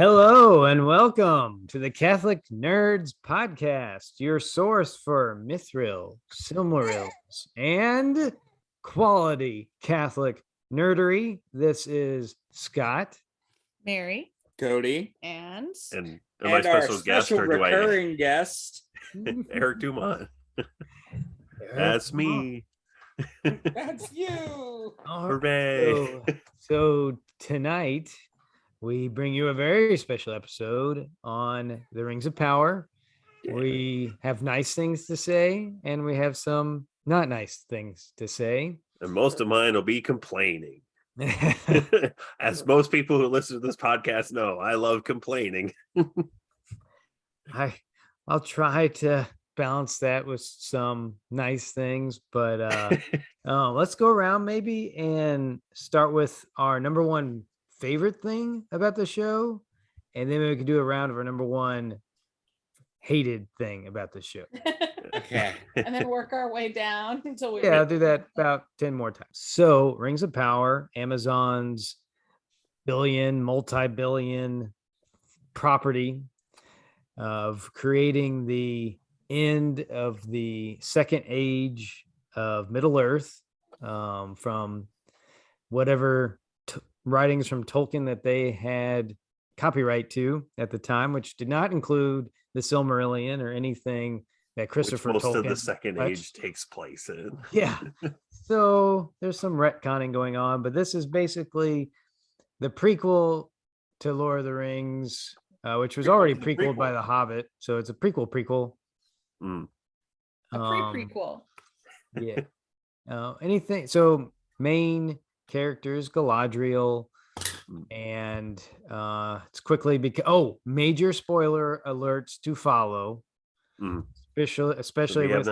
Hello and welcome to the Catholic Nerds Podcast, your source for mithril, silmarils, and quality Catholic nerdery. This is Scott, Mary, Cody, and my special guest, or recurring guest, Eric Dumont. That's me. That's you. Hooray. So tonight we bring you a very special episode on the Rings of Power. Yeah. We have nice things to say, and we have some not nice things to say. And most of mine will be complaining. As most people who listen to this podcast know, I love complaining. I'll try to balance that with some nice things, but let's go around maybe and start with our number one favorite thing about the show, and then we can do a round of our number one hated thing about the show. Okay. And then work our way down until we I'll do that about 10 more times. So Rings of Power, Amazon's multi-billion property of creating the end of the second age of Middle Earth, from whatever writings from Tolkien that they had copyright to at the time, which did not include the Silmarillion or anything that Christopher most Tolkien of the second age takes place in. Yeah. So there's some retconning going on, but this is basically the prequel to Lord of the Rings, which was already prequeled by The Hobbit. So it's a prequel. A pre-prequel. Yeah. Anything. So main characters, Galadriel, and it's quickly major spoiler alerts to follow. Especially with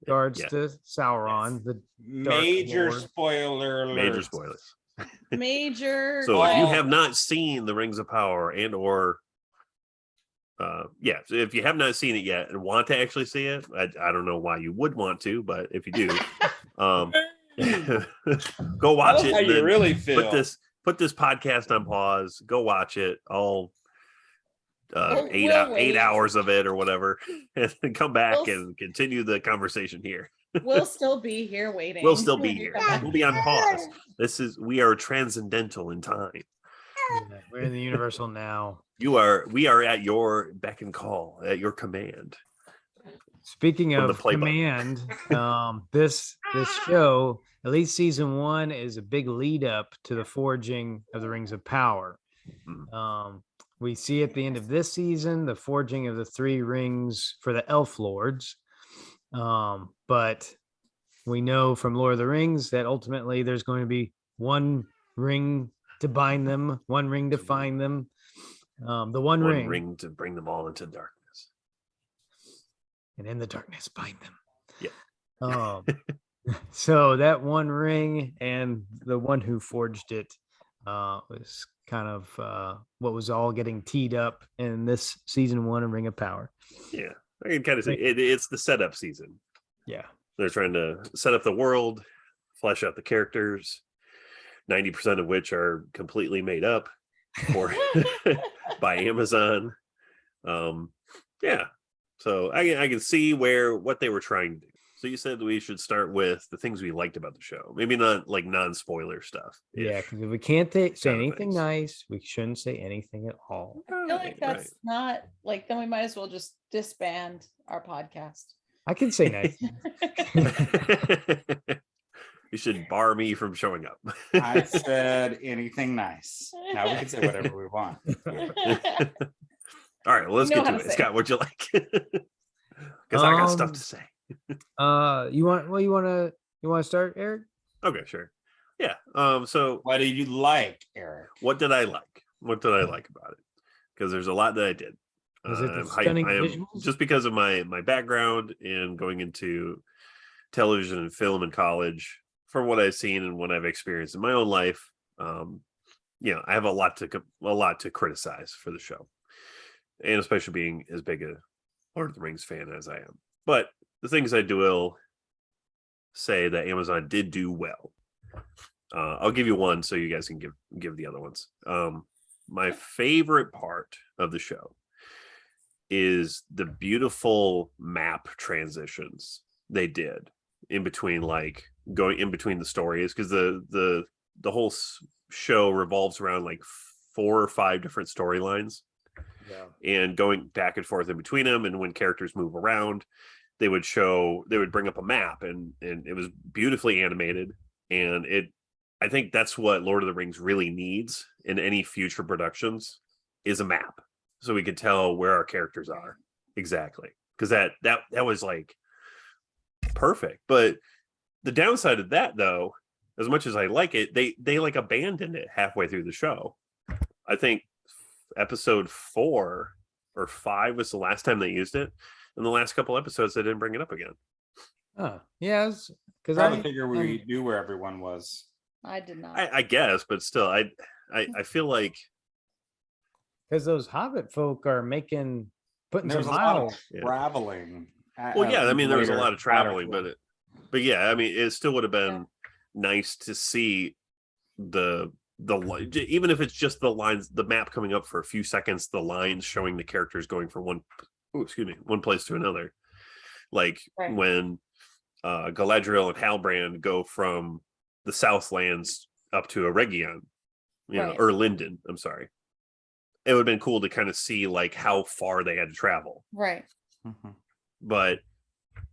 regards to Sauron. The major spoiler alert. Major spoilers. Major. So if you have not seen the Rings of Power and or if you have not seen it yet and want to actually see it, I don't know why you would want to, but if you do, go watch it. How you really feel. Put this podcast on pause. Go watch it. All 8 hours of it or whatever, and then come back and continue the conversation here. We'll still be here waiting. We'll still be here. We'll be on pause. We are transcendental in time. Yeah, we're in the universal now. We are at your beck and call, at your command. Speaking of command, this show, at least season 1, is a big lead up to the forging of the Rings of Power. We see at the end of this season the forging of the 3 rings for the Elf Lords, but we know from Lord of the Rings that ultimately there's going to be one ring to bind them, one ring to find them, the one ring to bring them all into darkness, and in the darkness bind them. Yeah. So that one ring and the one who forged it was kind of what was all getting teed up in this season 1 of Ring of Power. Yeah, I can kind of say it's the setup season. Yeah, they're trying to set up the world, flesh out the characters, 90% of which are completely made up or by Amazon. So I can see what they were trying to do. So you said we should start with the things we liked about the show. Maybe not like non-spoiler stuff. Yeah, because if we can't say anything nice, we shouldn't say anything at all. I feel like that's not like, then we might as well just disband our podcast. I can say nice. You should bar me from showing up. I said anything nice. Now we can say whatever we want. All right, well, let's get to it. Scott, what'd you like? Because I got stuff to say. You want to start, Eric? Okay, sure. Yeah. So what did you like, Eric? What did I like? What did I like about it? Because there's a lot that I did. Is it the stunning visuals? Just because of my background in going into television and film in college, from what I've seen and what I've experienced in my own life, I have a lot to criticize for the show, and especially being as big a Lord of the Rings fan as I am. But the things I will say that Amazon did do well. I'll give you one so you guys can give the other ones. my favorite part of the show is the beautiful map transitions they did in between, like going in between the stories, because the whole show revolves around like 4 or 5 different storylines, and going back and forth in between them. And when characters move around, they would bring up a map, and it was beautifully animated. And I think that's what Lord of the Rings really needs in any future productions, is a map, so we could tell where our characters are exactly. Because that was like perfect. But the downside of that, though, as much as I like it, they like abandoned it halfway through the show. I think episode 4 or 5 was the last time they used it. In the last couple episodes, they didn't bring it up again. Oh, yeah, because I figure we knew where everyone was. I did not. I guess, but still, I feel like, because those Hobbit folk are putting There's some a lot miles. of traveling. well, yeah, I mean, there was a later lot of traveling, article. but yeah, I mean, it still would have been nice to see the even if it's just the lines, the map coming up for a few seconds, the lines showing the characters going from one place to another, like when Galadriel and Halbrand go from the Southlands up to Eregion, or Linden. I'm sorry. It would have been cool to kind of see like how far they had to travel. Right. Mm-hmm. But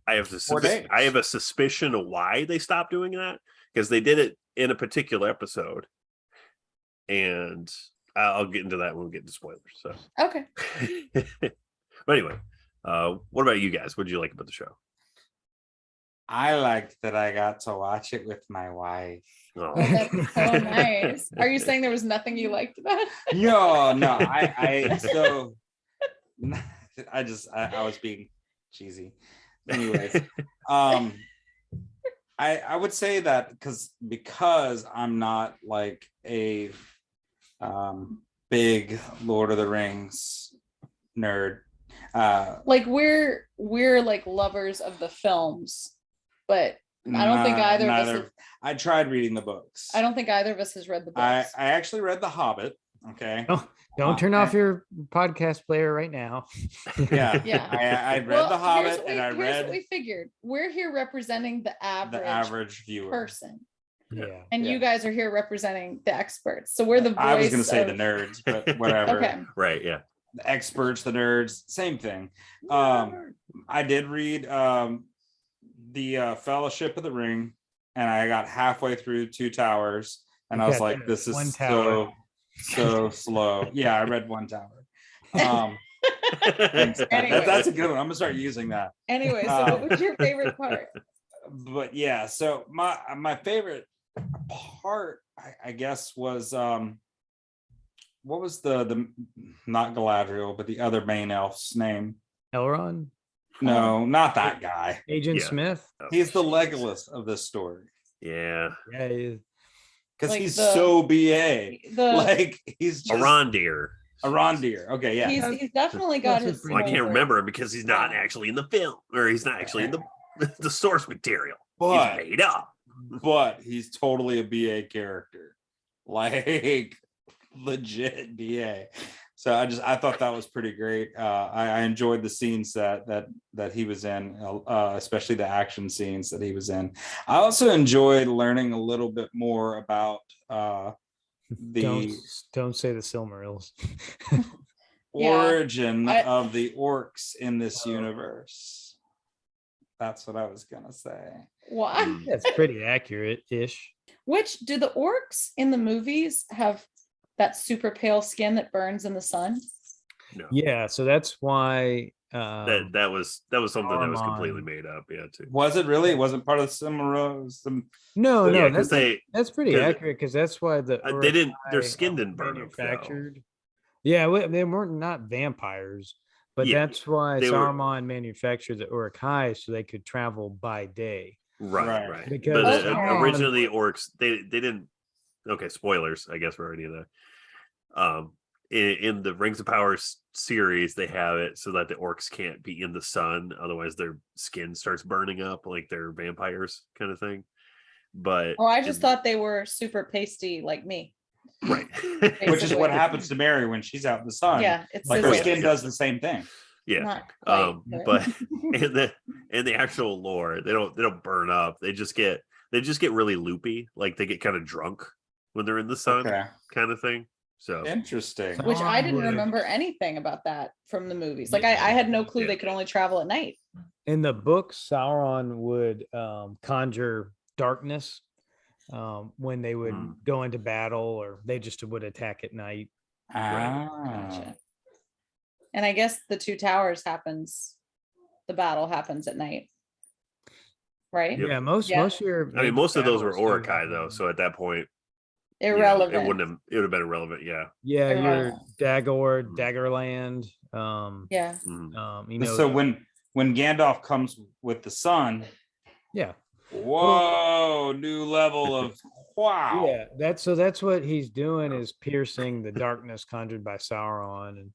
I have a suspicion of why they stopped doing that, because they did it in a particular episode, and I'll get into that when we get into spoilers. So Okay. But anyway, what about you guys? What did you like about the show? I liked that I got to watch it with my wife. Oh. That's so nice. Are you saying there was nothing you liked about it? No, I was being cheesy. Anyways, I would say that because I'm not like a big Lord of the Rings nerd. Like we're like lovers of the films, but I don't think either of us. I tried reading the books. I don't think either of us has read the books. I actually read The Hobbit. Okay. Don't turn off your podcast player right now. Yeah. Yeah. I read The Hobbit, and I here's read. what we figured. We're here representing the average viewer person. Yeah. And you guys are here representing the experts. So we're the voice. I was going to say the nerds, but whatever. Okay. Right. Yeah. The experts, the nerds, same thing. I did read the Fellowship of the Ring, and I got halfway through Two Towers, and I was like, "This is so slow." Yeah, I read One Tower. Anyway. That's a good one. I'm gonna start using that. Anyway, so what was your favorite part? But yeah, so my favorite part, I guess, was what was the not Galadriel, but the other main elf's name? Elrond? No, not that guy. Agent Smith? He's the Legolas of this story. Yeah. Yeah, he is. Because Like he's so BA. Like he's just Arondir. Okay, yeah. He's definitely got his. Well, I can't remember him because he's not actually in the film, or he's not actually in the source material. He's made up. But he's totally a BA character. Like legit BA. So I thought that was pretty great. I enjoyed the scenes that he was in, especially the action scenes that he was in. I also enjoyed learning a little bit more about don't say the Silmarils. origin of the orcs in this universe. That's what I was gonna say. What? That's pretty accurate-ish. Which do the orcs in the movies have that super pale skin that burns in the sun? No. Yeah, so that's why that was something that was completely made up. Yeah, too. Was it really? It wasn't part of the Silmarils? No, because that's pretty accurate, because that's why their skin didn't burn manufactured. Yeah, they weren't not vampires, but that's why Saruman manufactured the Uruk-hai, so they could travel by day. Right. Because originally orcs they didn't. Okay, spoilers, I guess, for any of that. In the Rings of Power series, they have it so that the orcs can't be in the sun, otherwise their skin starts burning up like they're vampires, kind of thing. But I just thought they were super pasty like me. Right. Which is what happens to Mary when she's out in the sun. Yeah, it's like her skin does the same thing. Yeah. Not quite, but in the actual lore, they don't burn up. They just get really loopy. Like they get kind of drunk when they're in the sun, kind of thing. So interesting. Which I didn't remember anything about that from the movies. Like I had no clue they could only travel at night. In the book, Sauron would conjure darkness when they would go into battle, or they just would attack at night. Gotcha. And I guess the Two Towers the battle happens at night. Right? Yeah, most of your most of those were Uruk-hai though, so at that point irrelevant. It would have been irrelevant, yeah. Yeah, your Dagor, Dagorland. So when Gandalf comes with the sun, whoa, new level of wow. Yeah, that's what he's doing, is piercing the darkness conjured by Sauron,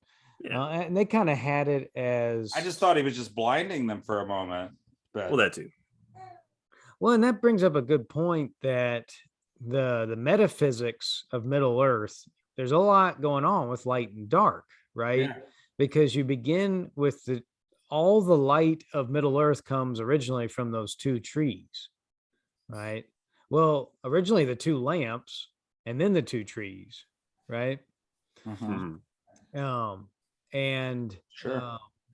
and they kind of had it as. I just thought he was just blinding them for a moment. But well, that too. Well, and that brings up a good point, that the metaphysics of Middle Earth, there's a lot going on with light and dark, right? Yeah. Because you begin with all the light of Middle Earth comes originally from those two trees, right? Well, originally the two lamps and then the two trees, right? And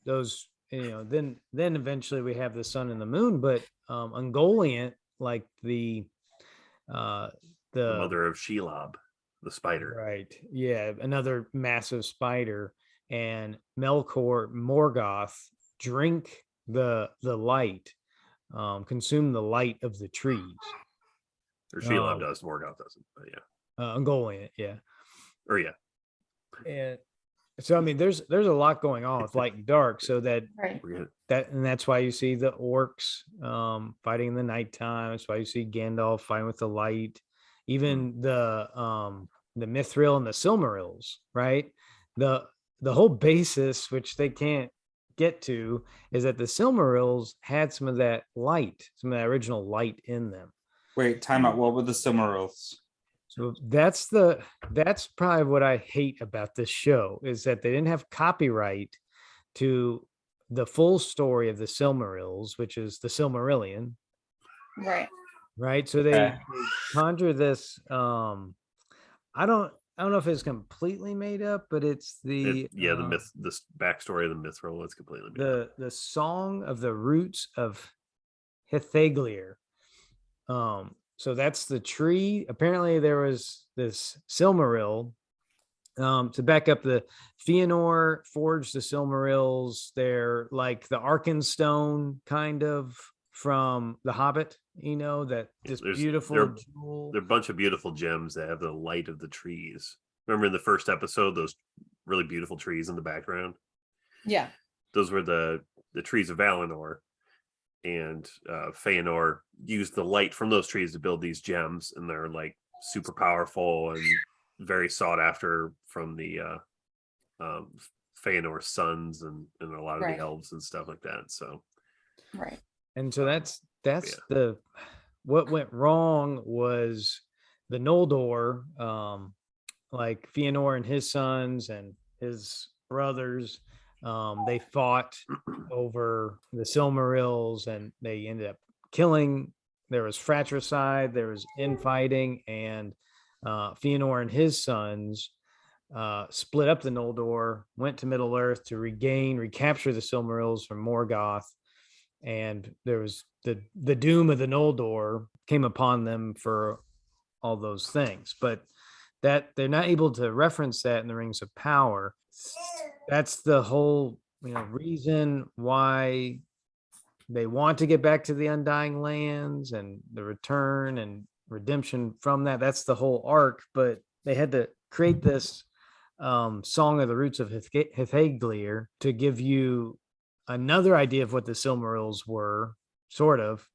those, then eventually we have the sun and the moon, but Ungoliant, like the mother of Shelob, the spider, right? Yeah, another massive spider, and Melkor, Morgoth drink the light, consume the light of the trees. Or Shelob does, Morgoth doesn't, but Ungoliant, and so I mean, there's a lot going on with light and dark, so that and that's why you see the orcs fighting in the nighttime. That's why you see Gandalf fighting with the light. Even the Mithril and the Silmarils, right? The whole basis, which they can't get to, is that the Silmarils had some of that light, some of that original light in them. Wait, time out. What were the Silmarils? So that's probably what I hate about this show, is that they didn't have copyright to the full story of the Silmarils, which is the Silmarillion. Right. So they conjure this. I don't know if it's completely made up, but it's the myth, this backstory of the Mithril is completely made up. The Song of the Roots of Hithaglir. So that's the tree. Apparently there was this Silmaril. To back up, the Fëanor forged the Silmarils. They're like the Arkenstone kind of from The Hobbit, that this beautiful jewel. They're a bunch of beautiful gems that have the light of the trees. Remember in the first episode, those really beautiful trees in the background? Yeah. Those were the trees of Valinor. And Fëanor used the light from those trees to build these gems, and they're like super powerful and very sought after from the Fëanor's sons and a lot of the elves and stuff like that. So and so that's what went wrong was the Noldor, like Fëanor and his sons and his brothers. They fought over the Silmarils, and they ended up killing. There was fratricide, there was infighting, and Fëanor and his sons split up the Noldor, went to Middle Earth to recapture the Silmarils from Morgoth, and there was the doom of the Noldor came upon them for all those things. But that they're not able to reference that in the Rings of Power. That's the whole reason why they want to get back to the Undying Lands and the return and redemption from that. That's the whole arc. But they had to create this Song of the Roots of Hithaglir to give you another idea of what the Silmarils were, sort of.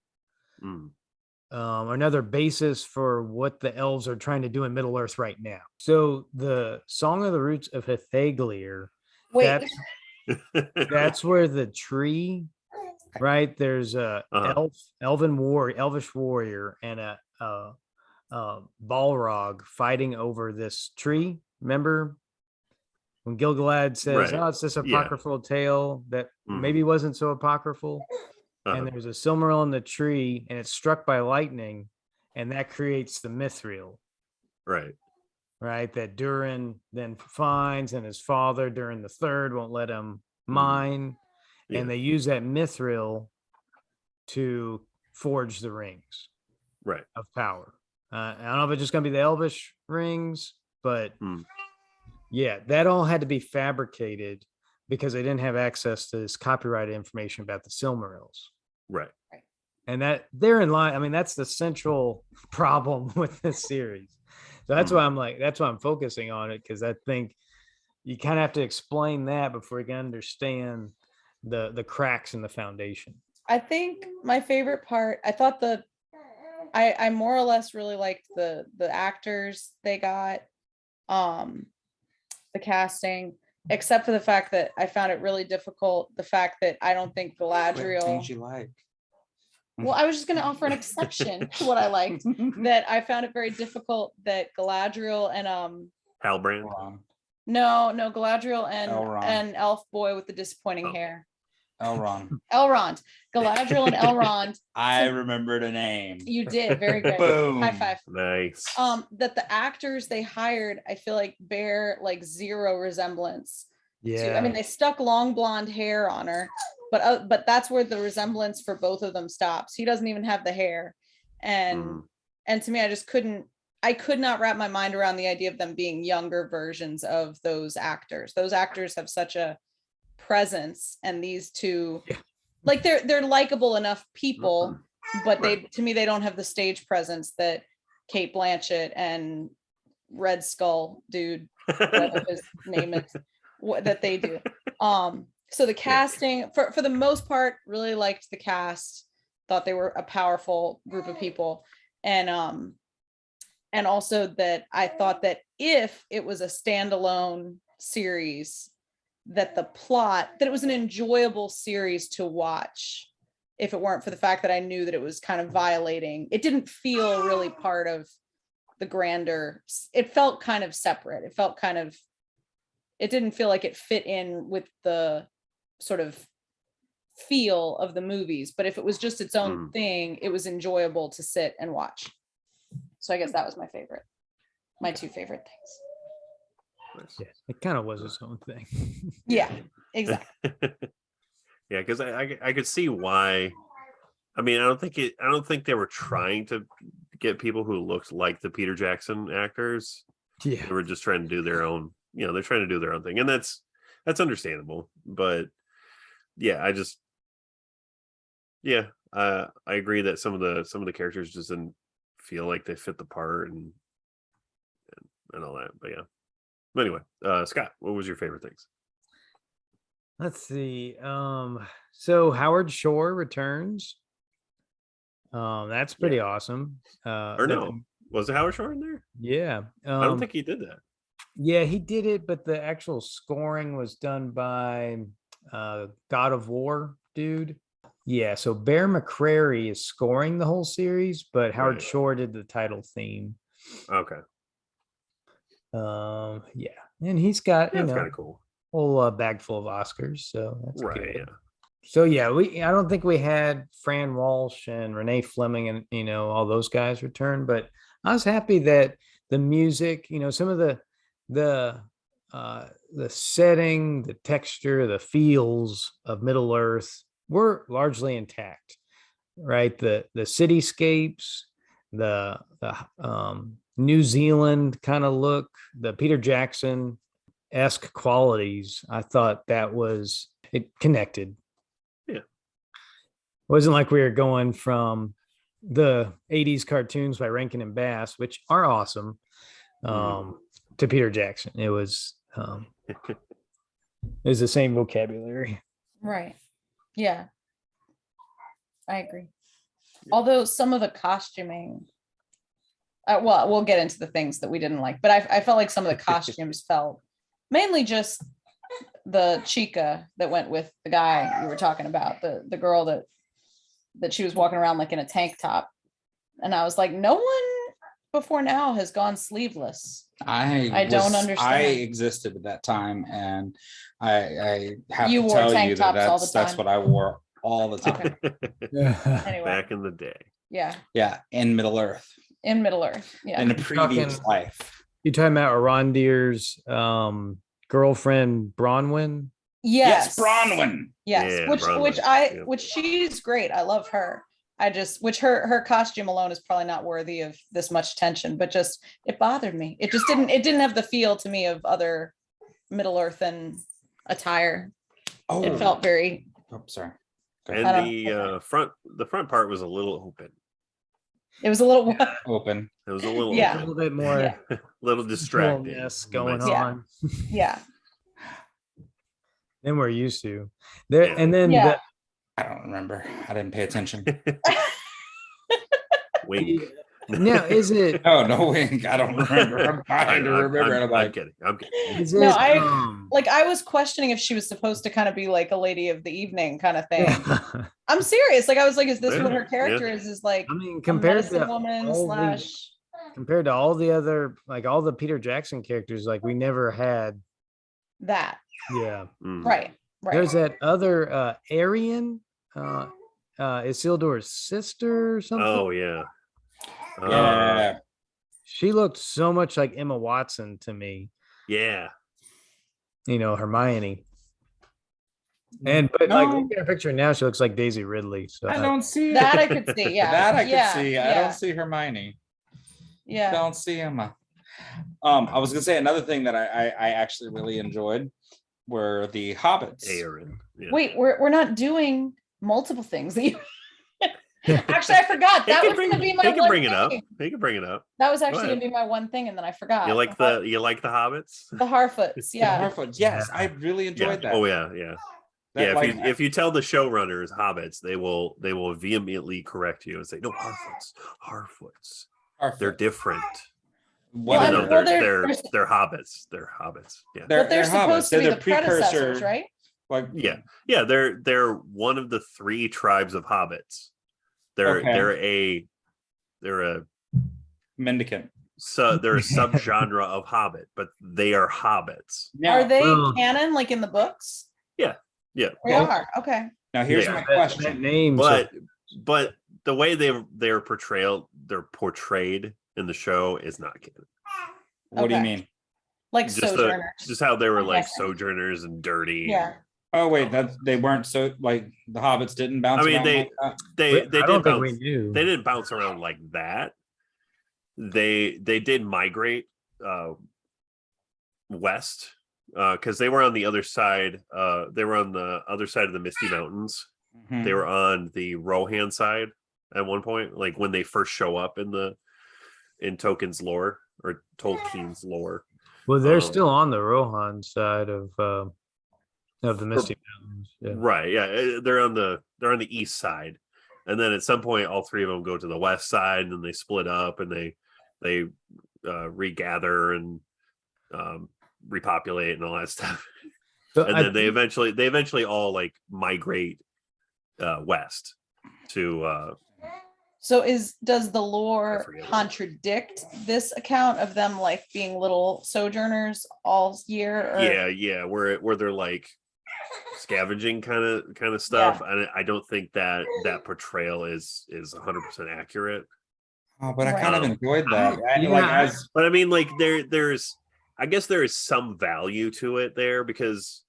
Another basis for what the elves are trying to do in Middle Earth right now. So the Song of the Roots of Hithaglir, that's where the tree, right? There's a elvish warrior and a Balrog fighting over this tree. Remember when Gilgalad says, Right. "Oh, it's this apocryphal tale that maybe wasn't so apocryphal," and there's a Silmaril in the tree, and it's struck by lightning, and that creates the mithril. Right. That Durin then finds, and his father Durin the Third won't let him mine, and they use that mithril to forge the rings of power. I don't know if it's just going to be the Elvish rings, but yeah, that all had to be fabricated because they didn't have access to this copyrighted information about the Silmarils. Right. And that they're in line. I mean, that's the central problem with this series. So that's why I'm focusing on it, because I think you kind of have to explain that before you can understand the cracks in the foundation. I think my favorite part, I thought I more or less really liked the actors they got, the casting, except for the fact that I found it really difficult. The fact that I don't think Galadriel. You like? Well, I was just going to offer an exception to what I liked. That I found it very difficult that Galadriel and Halbrand. No, Galadriel and Elrond. and Elf Boy with the disappointing hair. Elrond. Galadriel and Elrond. I remembered a name. You did very good. Boom. High five. Nice. That the actors they hired, I feel like bear like zero resemblance. Yeah. I mean, they stuck long blonde hair on her, but that's where the resemblance for both of them stops. He doesn't even have the hair, and to me, I could not wrap my mind around the idea of them being younger versions of those actors. Those actors have such a presence, and these two, like they're likable enough people, but to me they don't have the stage presence that Kate Blanchett and Red Skull dude, whatever his name is, that they do. So the casting for the most part, really liked the cast, thought they were a powerful group of people, and also that I thought that if it was a standalone series, that it was an enjoyable series to watch, if it weren't for the fact that I knew that it was kind of violating. It didn't feel really part of the grander. It felt kind of separate. It didn't feel like it fit in with the sort of feel of the movies. But if it was just its own thing, it was enjoyable to sit and watch. So I guess that was my two favorite things. Yeah, it kind of was its own thing. Yeah, exactly. Yeah, because I could see why. I mean, I don't think they were trying to get people who looked like the Peter Jackson actors. Yeah, they were just trying to do their own. They're trying to do their own thing, and that's understandable. But yeah, I agree that some of the characters just didn't feel like they fit the part and all that. But yeah. But anyway, Scott, what was your favorite things? Let's see. So Howard Shore returns. That's pretty awesome. Was it Howard Shore in there? Yeah. I don't think he did that. Yeah, he did it, but the actual scoring was done by God of War dude. Yeah, so Bear McCreary is scoring the whole series, but Howard Shore did the title theme. Okay. Yeah, and he's got kind of cool whole bag full of Oscars, so that's good. Yeah. So yeah, I don't think we had Fran Walsh and Renee Fleming and all those guys return, but I was happy that the music, some of the setting, the texture, the feels of Middle Earth were largely intact, right? The cityscapes, the New Zealand kind of look, the Peter Jackson-esque qualities. I thought it connected. Yeah. It wasn't like we were going from the 80s cartoons by Rankin and Bass, which are awesome, to Peter Jackson. It was the same vocabulary. Right. Yeah. I agree. Although some of the costuming, well, we'll get into the things that we didn't like, but I felt like some of the costumes felt mainly just the chica that went with the guy you were talking about, the girl that she was walking around like in a tank top. And I was like, no one before now has gone sleeveless? I don't understand. I existed at that time, and I have You to wore tell tank you tops that all the that's time. what I wore all the time. Anyway, Back in the day. yeah, Yeah, in Middle Earth, in Middle Earth. Yeah. in a previous Talking- life. You talking about Arondir's girlfriend Bronwyn? Yes. Bronwyn. Yes. Yeah, which Bronwyn. which she's great. I love her. Which her costume alone is probably not worthy of this much attention, but just it bothered me. It didn't have the feel to me of other Middle Earthen attire. Oh, It felt very sorry. And the front part was a little open. it was a little Open. It was a little Yeah. A open, little bit more Yeah. little distracting. coolness going Yeah. on yeah. than we're used to. There Yeah. and then Yeah. I don't remember. I didn't pay attention. Wink. now is it No wink. I don't remember. I'm trying to remember. And I'm I'm like, kidding. I'm kidding. is No, it I was questioning if she was supposed to kind of be like a lady of the evening kind of thing. I'm serious. Like I was like, is this what her character is? Is like I mean a compared medicine to woman all compared to all the other like all the Peter Jackson characters, like we never had that. yeah. Mm. Right. There's that other Arian, Isildur's sister or something. Oh yeah. yeah. She looked so much like Emma Watson to me. Yeah. You know, Hermione. But like looking at her picture now, she looks like Daisy Ridley. So I don't see That it. I could see. Yeah. That I yeah, could see. I yeah, don't see Hermione. Yeah. Don't see Emma. I was gonna say another thing that I actually really enjoyed were the hobbits. Aaron. Yeah. Wait, we're not doing multiple things. Actually, I forgot. That was going to be my He can one bring it up. thing. He can bring it up. That was actually ahead. going to be my one thing, and then I forgot. You like the hobbits? the Harfoots? Yeah. Harfoot. Yes, I really enjoyed that. Oh yeah, yeah. That, Yeah, like, if you tell the showrunners hobbits, they will vehemently correct you and say, no, Harfoots. Harfoot. They're different. Whatever. No, they're- they're hobbits. They're hobbits. Yeah. But they're hobbits. supposed to be They're the predecessors, right? Like Yeah, they're one of the 3 tribes of hobbits. They're Okay. they're a mendicant. they're a subgenre of hobbit, but they are hobbits. Now, Are they well- canon, like in the books? Yeah. They Well- are. Okay. now here's Yeah. my that question. name. But the way they're portrayed in the show is not canon. What do you Okay. mean? Like Just sojourners. just how they were like Okay. sojourners and dirty. Yeah. Oh wait, they weren't so like the hobbits didn't bounce. I mean, around like that? They I did don't think bounce. we knew. They didn't bounce around like that. They did migrate west because they were on the other side. They were on the other side of the Misty Mountains. Mhm. They were on the Rohan side at one point, like when they first show up in Tolkien's lore or Tolkien's lore. Well, they're still on the Rohan side of the Misty Mountains. Yeah. Right. Yeah. They're on the east side. And then at some point all 3 of them go to the west side and then they split up and they regather and repopulate and all that stuff. So And I then they think- eventually all like migrate west to So does the lore forget what- contradict this account of them like being little sojourners all year? Or... yeah, where they're like scavenging kind of stuff. And I don't think that portrayal is 100% accurate. Oh, but I kind of Right. enjoyed that. Yeah. But I mean, like there's I guess there is some value to it there because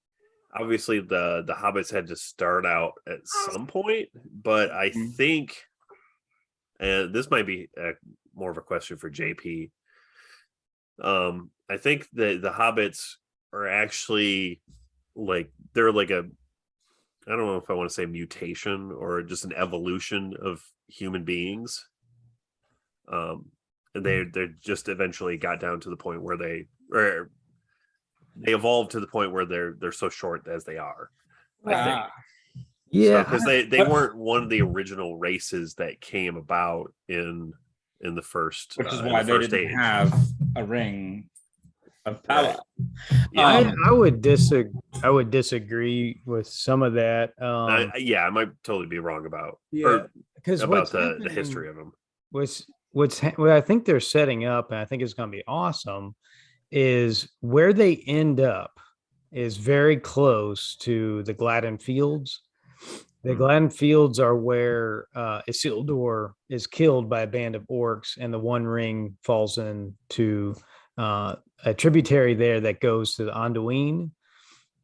obviously the hobbits had to start out at some point, but I think, and this might be more of a question for JP. I think that the hobbits are actually like they're like I don't know if I want to say mutation or just an evolution of human beings. And they just eventually got down to the point where they evolved to the point where they're so short as they are. I think. yeah, Because they weren't one of the original races that came about in the first, which is in why the they first didn't age. have a ring of power. Yeah, I would disagree with some of that. I might totally be wrong about Yeah, because about the history of them. was what I think they're setting up, and I think it's going to be awesome, is where they end up is very close to the Gladden Fields. The Gladden Fields are where Isildur is killed by a band of orcs, and the One Ring falls into a tributary there that goes to the Anduin.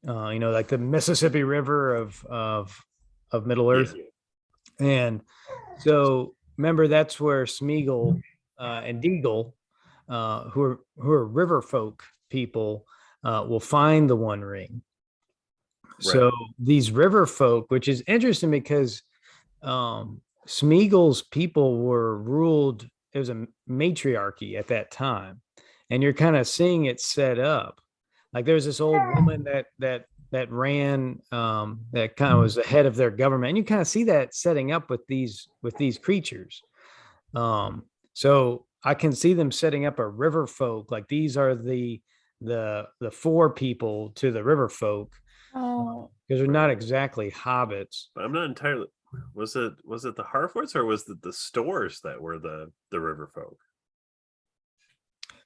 Like the Mississippi River of Middle Earth. And so remember, that's where Smeagol and Deagle, who are river folk people, will find the One Ring. Right. So these river folk, which is interesting because Smeagol's people were ruled, it was a matriarchy at that time. And you're kind of seeing it set up. Like there's this old woman that ran, that kind of was the head of their government. And you kind of see that setting up with these creatures. So I can see them setting up a river folk. Like these are the four people to the river folk. Because they're not exactly hobbits. But I'm not entirely. Was it the Harfoots or was it the Stores that were the river folk?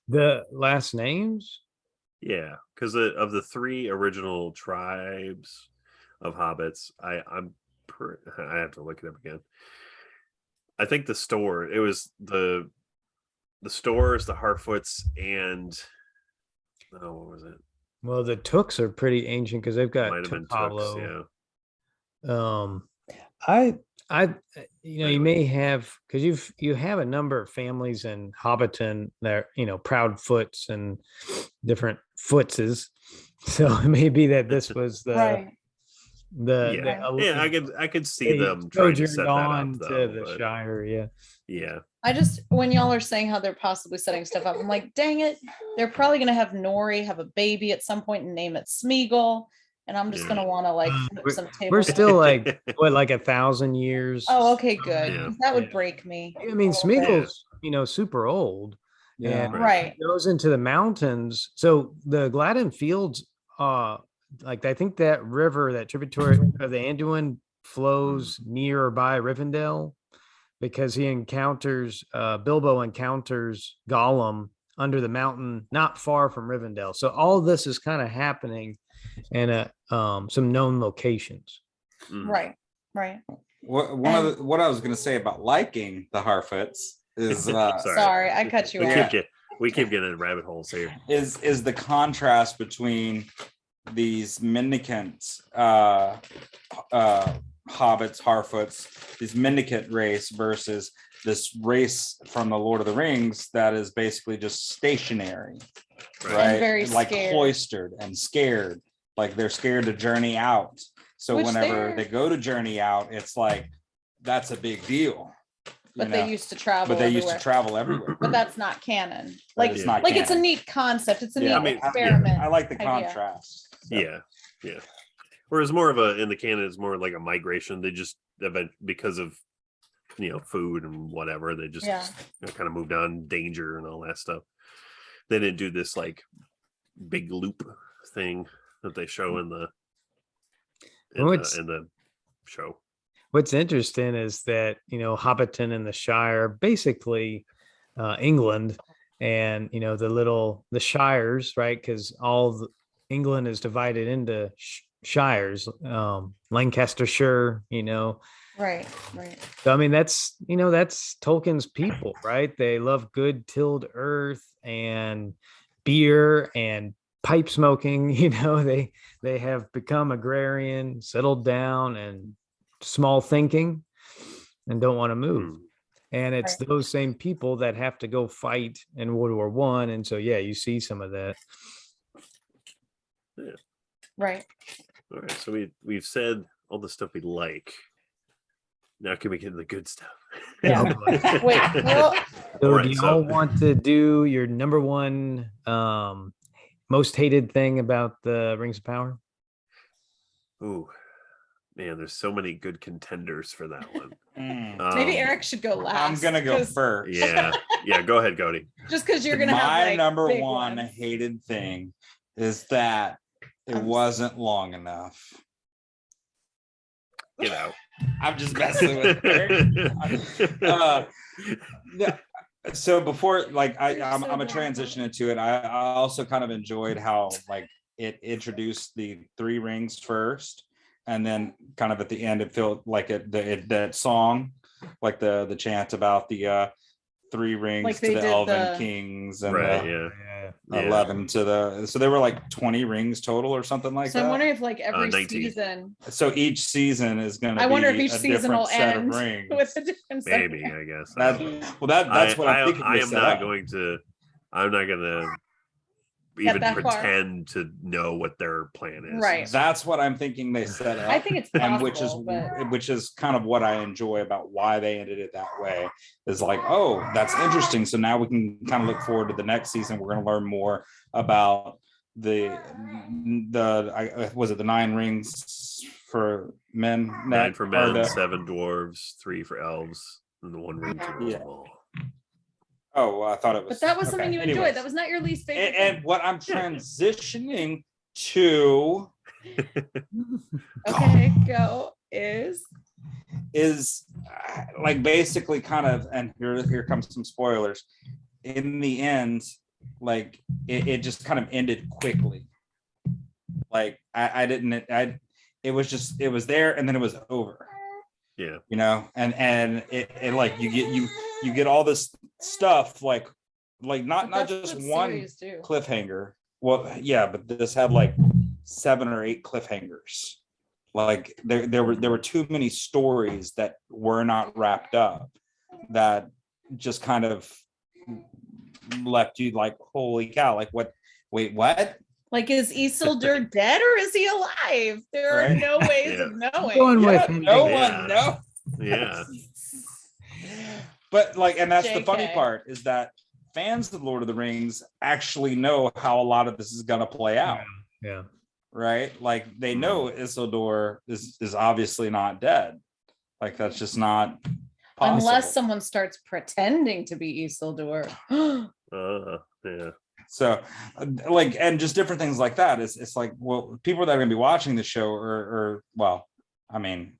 The last names? Yeah, because of the three original tribes of hobbits, I have to look it up again. I think the Store. It was the Stores, the Harfoots, and what was it? Well, the Tooks are pretty ancient because they've got Tooks, yeah. You may have, because you have a number of families in Hobbiton that Proudfoots and different Footses. So it may be that this was the right. I could see them trying to set that up to the Shire. Yeah. I just, when y'all are saying how they're possibly setting stuff up, I'm like, dang it, they're probably gonna have Nori have a baby at some point and name it Smeagol, and I'm just gonna want to like flip some tables. We're still like 1,000 years. Oh, okay, good. That would break me. I mean, Smeagol's super old. Yeah, and right. Goes into the mountains. So the Gladden Fields, like I think that river, that tributary of the Anduin flows near or by Rivendell, because he encounters Bilbo encounters Gollum under the mountain, not far from Rivendell. So all this is kind of happening in some known locations. Right. What I was going to say about liking the Harfoots is sorry, I cut you off. We keep getting in rabbit holes here. Is the contrast between these mendicant hobbits, Harfoots, this mendicant race versus this race from the Lord of the Rings that is basically just stationary, right? And very like scared. Cloistered and scared, like they're scared to journey out. So whenever they go to journey out, it's like that's a big deal. But they used to travel. But they used to travel everywhere. But that's not canon. Like it's not like canon. it's a neat concept. It's a neat experiment. I like the contrast. So. Yeah. Whereas more of in the canon is more like a migration. They just because of food and whatever, they just kind of moved on, danger and all that stuff. They didn't do this like big loop thing that they show in the show. What's interesting is that Hobbiton and the Shire, basically England, and the shires, right? Because England is divided into shires, Lancastershire, Right. So I mean, that's Tolkien's people, right? They love good tilled earth and beer and pipe smoking. They have become agrarian, settled down, and small thinking, and don't want to move. And it's those same people that have to go fight in World War I. And so you see some of that. Yeah. Right. All right. So we've said all the stuff we like. Now can we get into the good stuff? Yeah. Wait. Well, so do y'all want to do your number one most hated thing about the Rings of Power? Ooh, man, there's so many good contenders for that one. Maybe Eric should go last. I'm gonna go first. Yeah. Go ahead, Cody. Just because you're gonna have my number one hated thing is that it wasn't long enough. Get out. I'm just messing with her. So before, like, I'm so a dumb. transition into it. I also kind of enjoyed how like it introduced the three rings first, and then kind of at the end it felt like that song, like the chant about the three rings Like to they the did elven the kings and Right, the yeah. Yeah. 11 to the, so there were like 20 rings total or something like so I'm that. wondering if like every 19. season, So each season is going to I be wonder if each a season will different set of end rings. with a different set of Maybe, I guess. That, well, that's what I'm thinking. I they am set not up. going to. I'm not going to Get even that far. pretend to know what their plan is. Right. That's what I'm thinking they set up. I think it's possible, and which is kind of what I enjoy about why they ended it that way. Is like, oh, that's interesting. So now we can kind of look forward to the next season. We're going to learn more about was it the 9 rings for men? 9 for men, 7 dwarves, 3 for elves, and the 1 ring to Yeah. small. Oh, well, I thought it was. But that was something you enjoyed. anyways. That was not your least favorite. And what I'm transitioning to Okay, go is like basically kind of, and here comes some spoilers. In the end, like it just kind of ended quickly. Like it was there and then it was over. Yeah. You know, and it like you get all this stuff like not just one cliffhanger. Well, yeah, but this had like 7 or 8 cliffhangers. Like there were too many stories that were not wrapped up that just kind of left you like, holy cow, like what? Wait, what? Like, is Isildur dead or is he alive? There are no ways of knowing. Going with no one knows. Yeah. But like, and that's the funny JK. part is that fans of Lord of the Rings actually know how a lot of this is going to play out. Yeah. Right? Like they know Isildur is obviously not dead. Like that's just not possible. Unless someone starts pretending to be Isildur. Yeah. So like, and just different things like that. It's like, well, people that are going to be watching the show or well, I mean,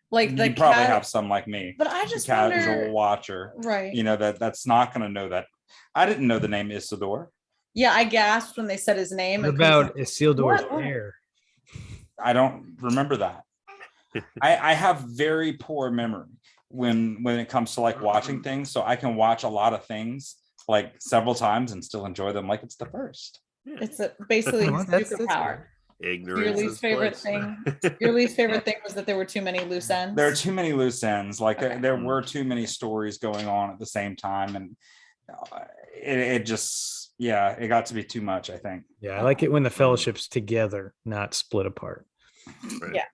like you probably have some like me, but I just casual wonder, watcher, right? You know, that's not going to know that. I didn't know the name Isildur. Yeah, I gasped when they said his name. What about Isildur's hair? I don't remember that. I have very poor memory when it comes to like watching things, so I can watch a lot of things like several times and still enjoy them like it's the first. It's basically his superpower. Ignorance. Your least favorite thing. Your least favorite thing was that there were too many loose ends. There are too many loose ends. Like there were too many stories going on at the same time, and it just it got to be too much. I think. Yeah, I like it when the fellowship's together, not split apart. Right. Yeah.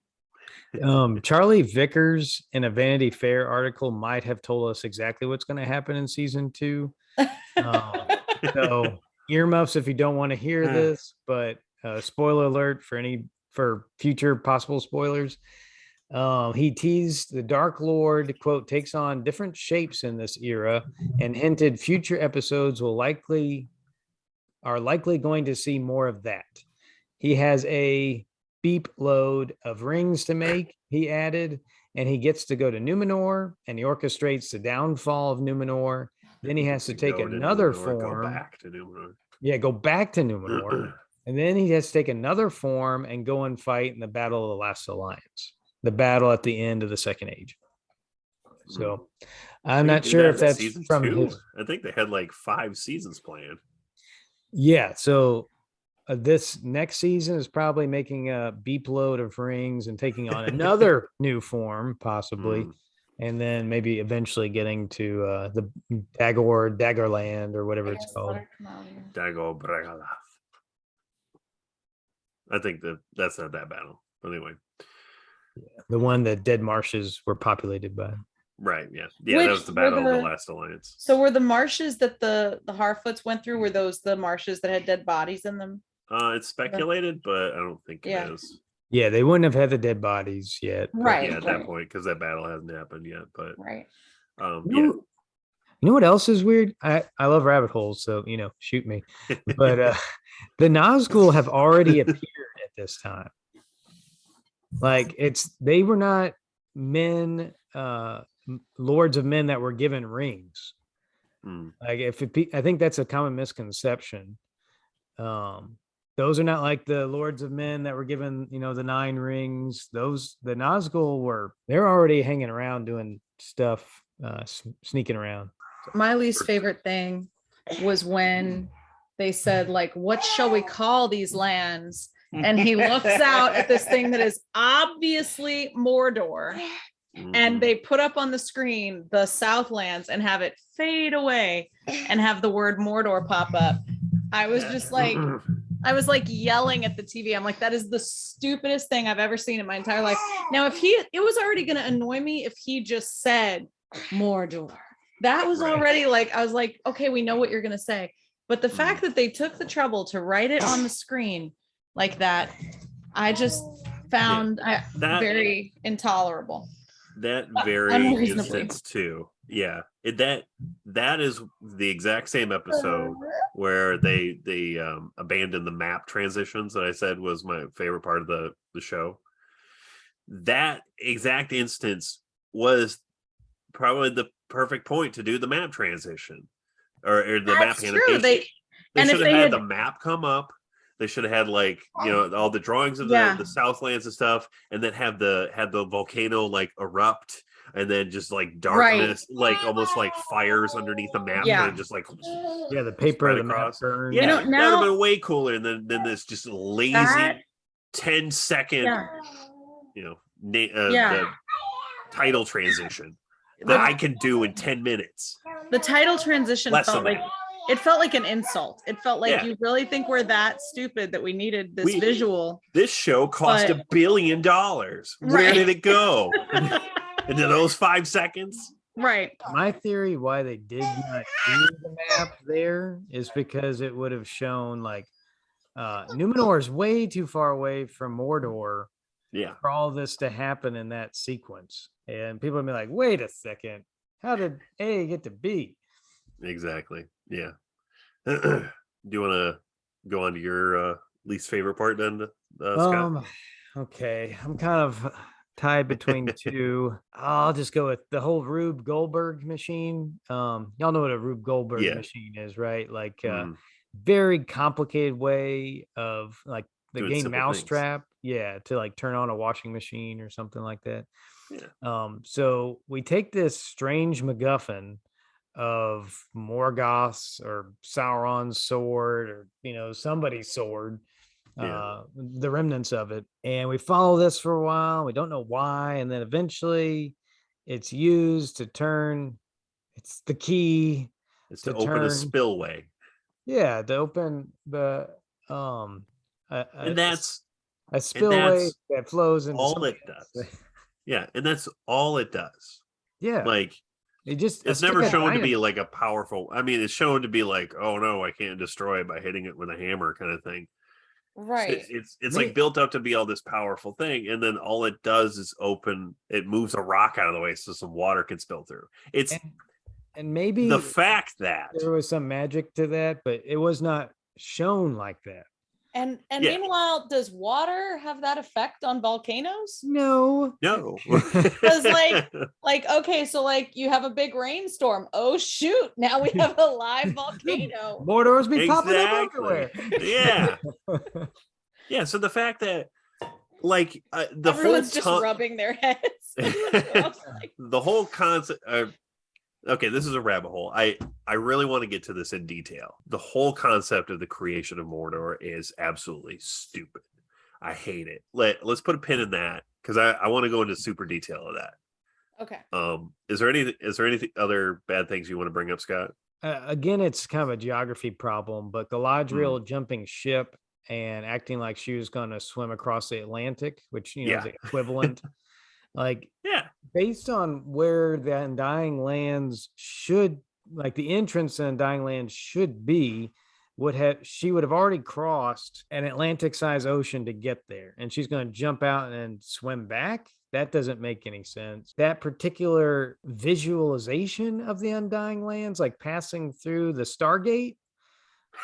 Charlie Vickers in a Vanity Fair article might have told us exactly what's going to happen in season 2. So earmuffs if you don't want to hear this, but spoiler alert for future possible spoilers. He teased the Dark Lord, quote, takes on different shapes in this era and hinted future episodes are likely going to see more of that. He has a beep load of rings to make, he added, and he gets to go to Numenor and he orchestrates the downfall of Numenor. Then he has to take another form. Go back to Numenor. Yeah, go back to Numenor. And then he has to take another form and go and fight in the Battle of the Last Alliance, the battle at the end of the Second Age. So I'm not sure if that's from his. I think they had like 5 seasons planned. Yeah. So this next season is probably making a beep load of rings and taking on another new form, possibly. And then maybe eventually getting to the Dagorland or whatever it's called. Dagor. I think that's not that battle. Anyway. The one that dead marshes were populated by. Right, yeah. Yeah, that was the Battle of the Last Alliance. So were the marshes that the Harfoots went through, were those the marshes that had dead bodies in them? It's speculated, but I don't think it is. Yeah, they wouldn't have had the dead bodies yet. Right. Yeah, at that point, because that battle hasn't happened yet. But right. You know what else is weird? I love rabbit holes, so shoot me. But the Nazgul have already appeared at this time. Like they were not men, lords of men that were given rings. Like I think that's a common misconception. Those are not like the Lords of Men that were given, the 9 rings. The Nazgul they're already hanging around doing stuff, sneaking around. My least favorite thing was when they said, like, what shall we call these lands? And he looks out at this thing that is obviously Mordor. And they put up on the screen the Southlands and have it fade away and have the word Mordor pop up. I was just like, yelling at the TV. I'm like, that is the stupidest thing I've ever seen in my entire life. Now, it was already going to annoy me if he just said Mordor. That was already like, I was like, okay, we know what you're going to say. But the fact that they took the trouble to write it on the screen like that, I just found very intolerable. That very instance too. Yeah. That is the exact same episode where they abandoned the map transitions that I said was my favorite part of the show. That exact instance was probably the perfect point to do the map transition or the map annotation. They should have had the map come up. They should have had all the drawings of the Southlands and stuff, and then have the volcano erupt, and then just darkness, almost like fires underneath the map, and just the paper of the map burn. Yeah, that would have been way cooler than this just lazy 10-second, the title transition that I can do in 10 minutes. The title transition felt like an insult. It felt like you really think we're that stupid that we needed this visual. This show cost $1 billion. Where did it go? Into those 5 seconds? Right. My theory why they did not do the map there is because it would have shown Numenor is way too far away from Mordor for all this to happen in that sequence. And people would be like, wait a second, how did A get to B? Exactly. Yeah. Do you want to go on to your least favorite part then, Scott? Okay. I'm kind of tied between two. I'll just go with the whole Rube-Goldberg machine. Y'all know what a Rube-Goldberg machine is, right? Very complicated way of the doing game simple Mousetrap. To turn on a washing machine or something like that. So we take this strange MacGuffin of Morgoth's or Sauron's sword, or somebody's sword, the remnants of it, and we follow this for a while. We don't know why, and then eventually it's used to turn. It's the key. It's to open a spillway. Yeah, to open the and that's a spillway that flows into all it does. Yeah, and that's all it does. Yeah, it's never shown to be a powerful. I mean, it's shown to be oh no, I can't destroy it by hitting it with a hammer kind of thing. Right. It's built up to be all this powerful thing, and then all it does is it moves a rock out of the way so some water can spill through. And maybe the fact that there was some magic to that, but it was not shown like that. And meanwhile, does water have that effect on volcanoes? No. Because okay, so you have a big rainstorm. Oh shoot! Now we have a live volcano. Mordor's been popping up everywhere. Yeah. So the fact that everyone's just rubbing their heads. The whole concept. Okay, this is a rabbit hole. I really want to get to this in detail. The whole concept of the creation of Mordor is absolutely stupid. I hate it. Let's put a pin in that because I want to go into super detail of that. Okay. Is there any other bad things you want to bring up, Scott? Again, it's kind of a geography problem, but Galadriel jumping ship and acting like she was going to swim across the Atlantic, which is the equivalent. Based on where the Undying Lands should, the entrance to Undying Lands should be, she would have already crossed an Atlantic-sized ocean to get there, and she's going to jump out and swim back. That doesn't make any sense. That particular visualization of the Undying Lands, passing through the Stargate,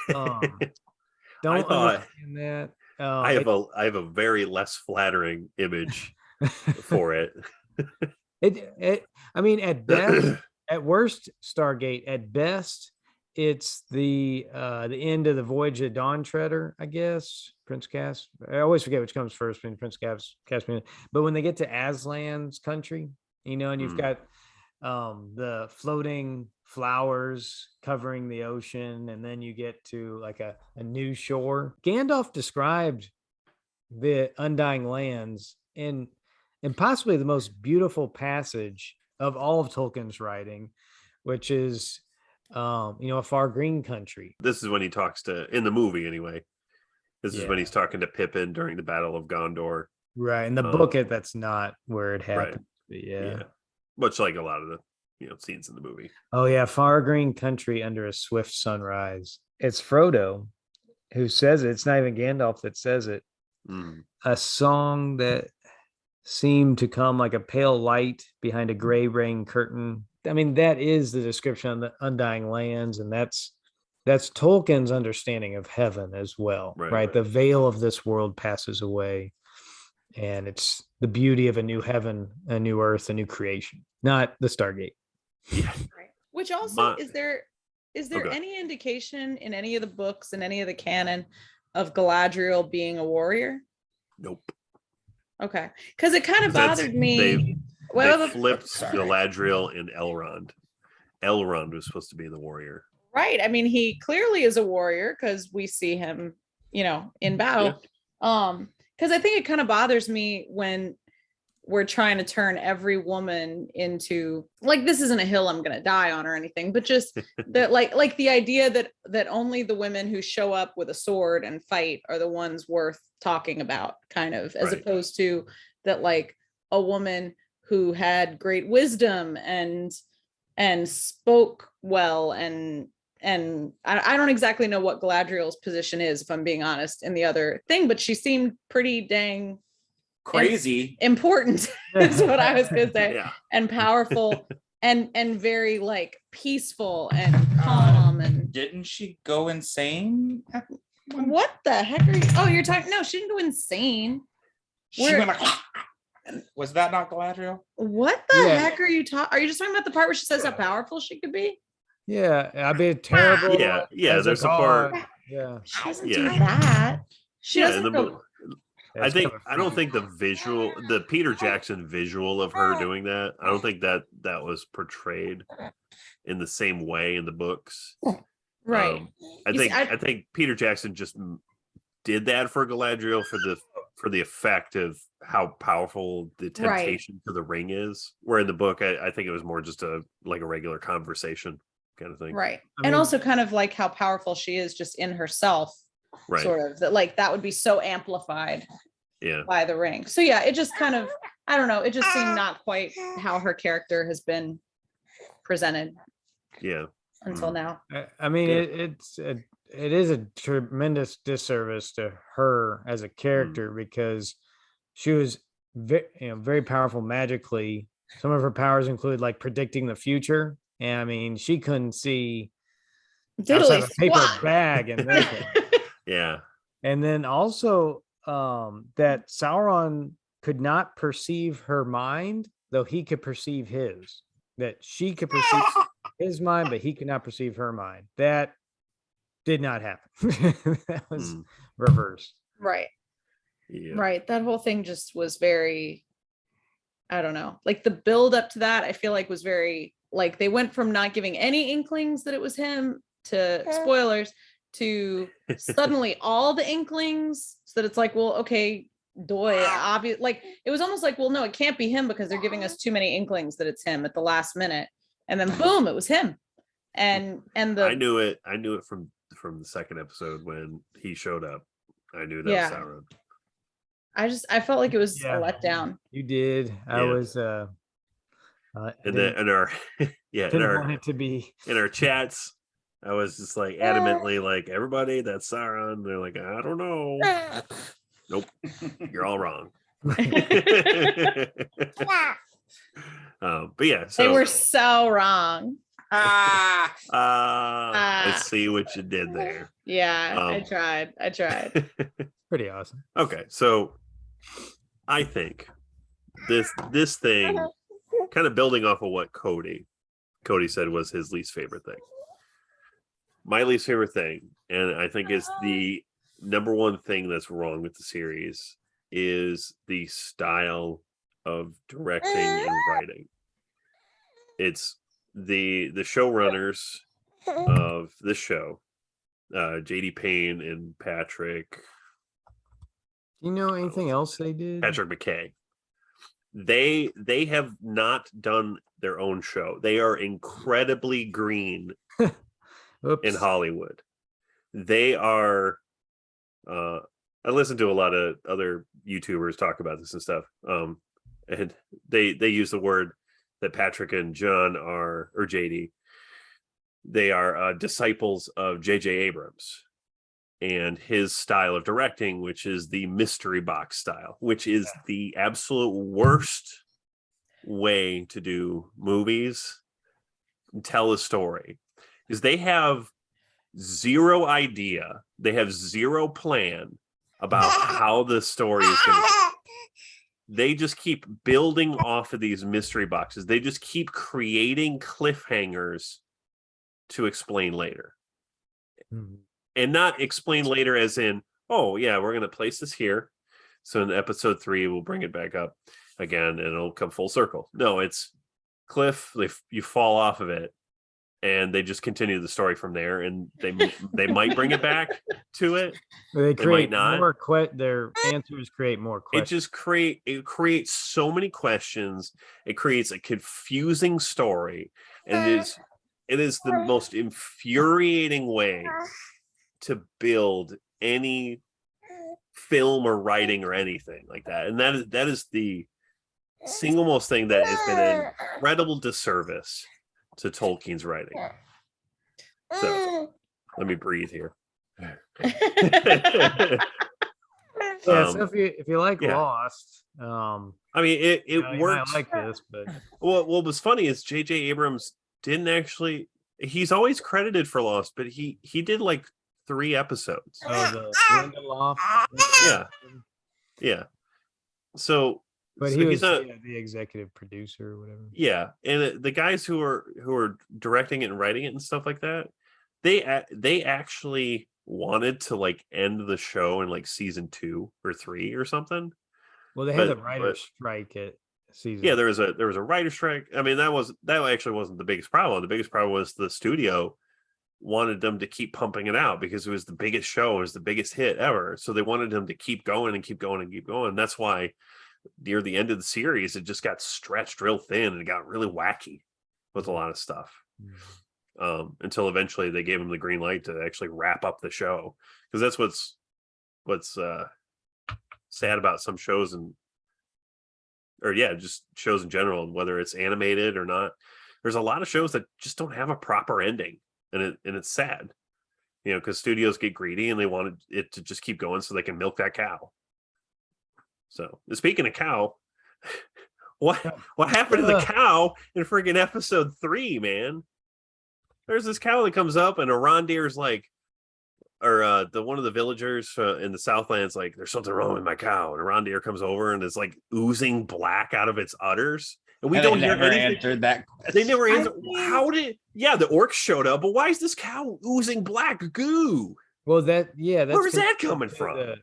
don't understand that. I have a very less flattering image for it. I mean, at At worst, Stargate. At best, it's the end of the Voyage of Dawn Treader, I guess. Prince Cass. I always forget which comes first between Prince Caspian. But when they get to Aslan's country, and you've got the floating flowers covering the ocean, and then you get to like a new shore. Gandalf described the Undying Lands in possibly the most beautiful passage of all of Tolkien's writing, which is a far green country. This is when he talks to, in the movie anyway, this is when he's talking to Pippin during the Battle of Gondor. Right. In the book, that's not where it happened. Right. Yeah. Much like a lot of the scenes in the movie. Oh yeah, far green country under a swift sunrise. It's Frodo who says it. It's not even Gandalf that says it. A song that seemed to come like a pale light behind a gray rain curtain. I mean, that is the description of the Undying Lands, and that's Tolkien's understanding of heaven as well, right? The veil of this world passes away, and it's the beauty of a new heaven, a new earth, a new creation, not the Stargate. Yeah. Right. Which also, is there any indication in any of the books and any of the canon of Galadriel being a warrior? Nope. Okay, because it kind of bothered me. They flipped Galadriel and Elrond. Elrond was supposed to be the warrior. Right. I mean, he clearly is a warrior because we see him, in battle. Yeah. Because I think it kind of bothers me when we're trying to turn every woman into, like, this isn't a hill I'm going to die on or anything, but just that, like the idea that only the women who show up with a sword and fight are the ones worth talking about, kind of, as opposed to that, like, a woman who had great wisdom and spoke well and I don't exactly know what Galadriel's position is, if I'm being honest, in the other thing, but she seemed pretty dang crazy important is what I was gonna say. Yeah. And powerful and very like peaceful and calm. And didn't she go insane? What the heck are you? Oh, you're talking? No, she didn't go insane. She went like, was that not Galadriel? What the heck are you talking? Are you just talking about the part where she says how powerful she could be? Yeah, I'd be terrible. Yeah. There's a part. Yeah, she doesn't do that. She doesn't go. I don't think the Peter Jackson visual of her doing that, I don't think that was portrayed in the same way in the books. Right. I think Peter Jackson just did that for Galadriel for the effect of how powerful the temptation to the ring is. Where in the book, I think it was more just a regular conversation kind of thing. Right. And also kind of like how powerful she is just in herself. Right. Sort of that would be so amplified by the ring. So yeah, it just kind of, I don't know, it just seemed not quite how her character has been presented. Yeah. Until now. I mean, it is a tremendous disservice to her as a character because she was very powerful magically. Some of her powers include like predicting the future. And I mean, she couldn't see outside of a paper bag and yeah. And then also that Sauron could not perceive her mind, though he could perceive his. That she could perceive his mind, but he could not perceive her mind. That did not happen. That was reversed. Right. Yeah. Right. That whole thing just was very, I don't know, like the build up to that, I feel like was very, like they went from not giving any inklings that it was him to spoilers to suddenly all the inklings, so that it's like, well, okay, obvious, like it was almost like, well, no, it can't be him because they're giving us too many inklings that it's him at the last minute, and then boom, it was him. And I knew it from the second episode when he showed up. I knew that was Sauron. I felt like it was a letdown. You did. I was and then in our in our chats, I was just like adamantly like, everybody, that's Sauron. They're like, I don't know. Nope, you're all wrong. But yeah, so they were so wrong. I see what you did there. Yeah, I tried. Pretty awesome. Okay, so I think this thing, kind of building off of what Cody Cody said was his least favorite thing. My least favorite thing, and I think is the number one thing that's wrong with the series, is the style of directing and writing. It's the showrunners of this show, JD Payne and Patrick. Do you know anything else they did? Patrick McKay. They have not done their own show. They are incredibly green in Hollywood. They are I listen to a lot of other YouTubers talk about this and stuff. And they use the word that Patrick and John are, or JD, they are disciples of J.J. Abrams and his style of directing, which is the mystery box style, which is the absolute worst way to do movies and tell a story. Because they have zero idea, they have zero plan about how the story is going to. They just keep building off of these mystery boxes. They just keep creating cliffhangers to explain later. Mm-hmm. And not explain later as in, oh, yeah, we're going to place this here. So in episode 3, we'll bring it back up again and it'll come full circle. No, it's cliff. You fall off of it and they just continue the story from there. And they might bring it back to it. They create more their answers create more questions. It creates so many questions. It creates a confusing story. And it is the most infuriating way to build any film or writing or anything like that. And that is the single most thing that has been an incredible disservice to Tolkien's writing. So let me breathe here. So if you like Lost, I mean it works. I like this, but what was funny is J.J. Abrams didn't actually. He's always credited for Lost, but he did like 3 episodes. Oh, the Lindelof. Yeah. So, but he was not the executive producer or whatever. Yeah, and the guys who are directing it and writing it and stuff like that, they actually wanted to like end the show in like season 2 or 3 or something. Well, they had a writer's strike at season. Yeah, there was a writer's strike. I mean, that actually wasn't the biggest problem. The biggest problem was the studio wanted them to keep pumping it out because it was the biggest show, it was the biggest hit ever. So they wanted them to keep going and keep going and keep going. That's why near the end of the series, it just got stretched real thin and it got really wacky with a lot of stuff. Until eventually they gave them the green light to actually wrap up the show. Because that's what's sad about some shows just shows in general, and whether it's animated or not. There's a lot of shows that just don't have a proper ending. And it's sad, because studios get greedy and they wanted it to just keep going so they can milk that cow. So speaking of cow, what happened to the cow in friggin' episode 3, man? There's this cow that comes up and Arondir's like, or one of the villagers in the Southland's like, there's something wrong with my cow. And Arondir comes over and is like oozing black out of its udders. And we don't hear anything. Answered that question. They never answered. The orcs showed up, but why is this cow oozing black goo? Well, that's where is that coming from?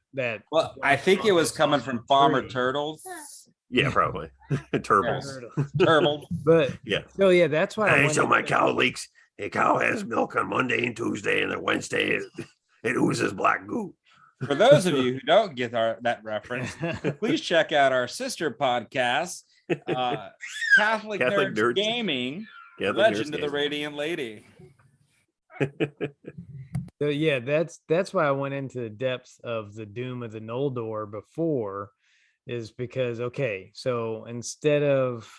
I think it was coming from farmer turtles. Yeah, probably. Turbals. Turbals. But yeah. So yeah, that's why so my cow leaks. A cow has milk on Monday and Tuesday, and then Wednesday it oozes black goo. For those of you who don't get that reference, please check out our sister podcast, Catholic Nerds Gaming, Legend of the Radiant Lady. So yeah, that's why I went into the depths of the Doom of the Noldor before, is because so instead of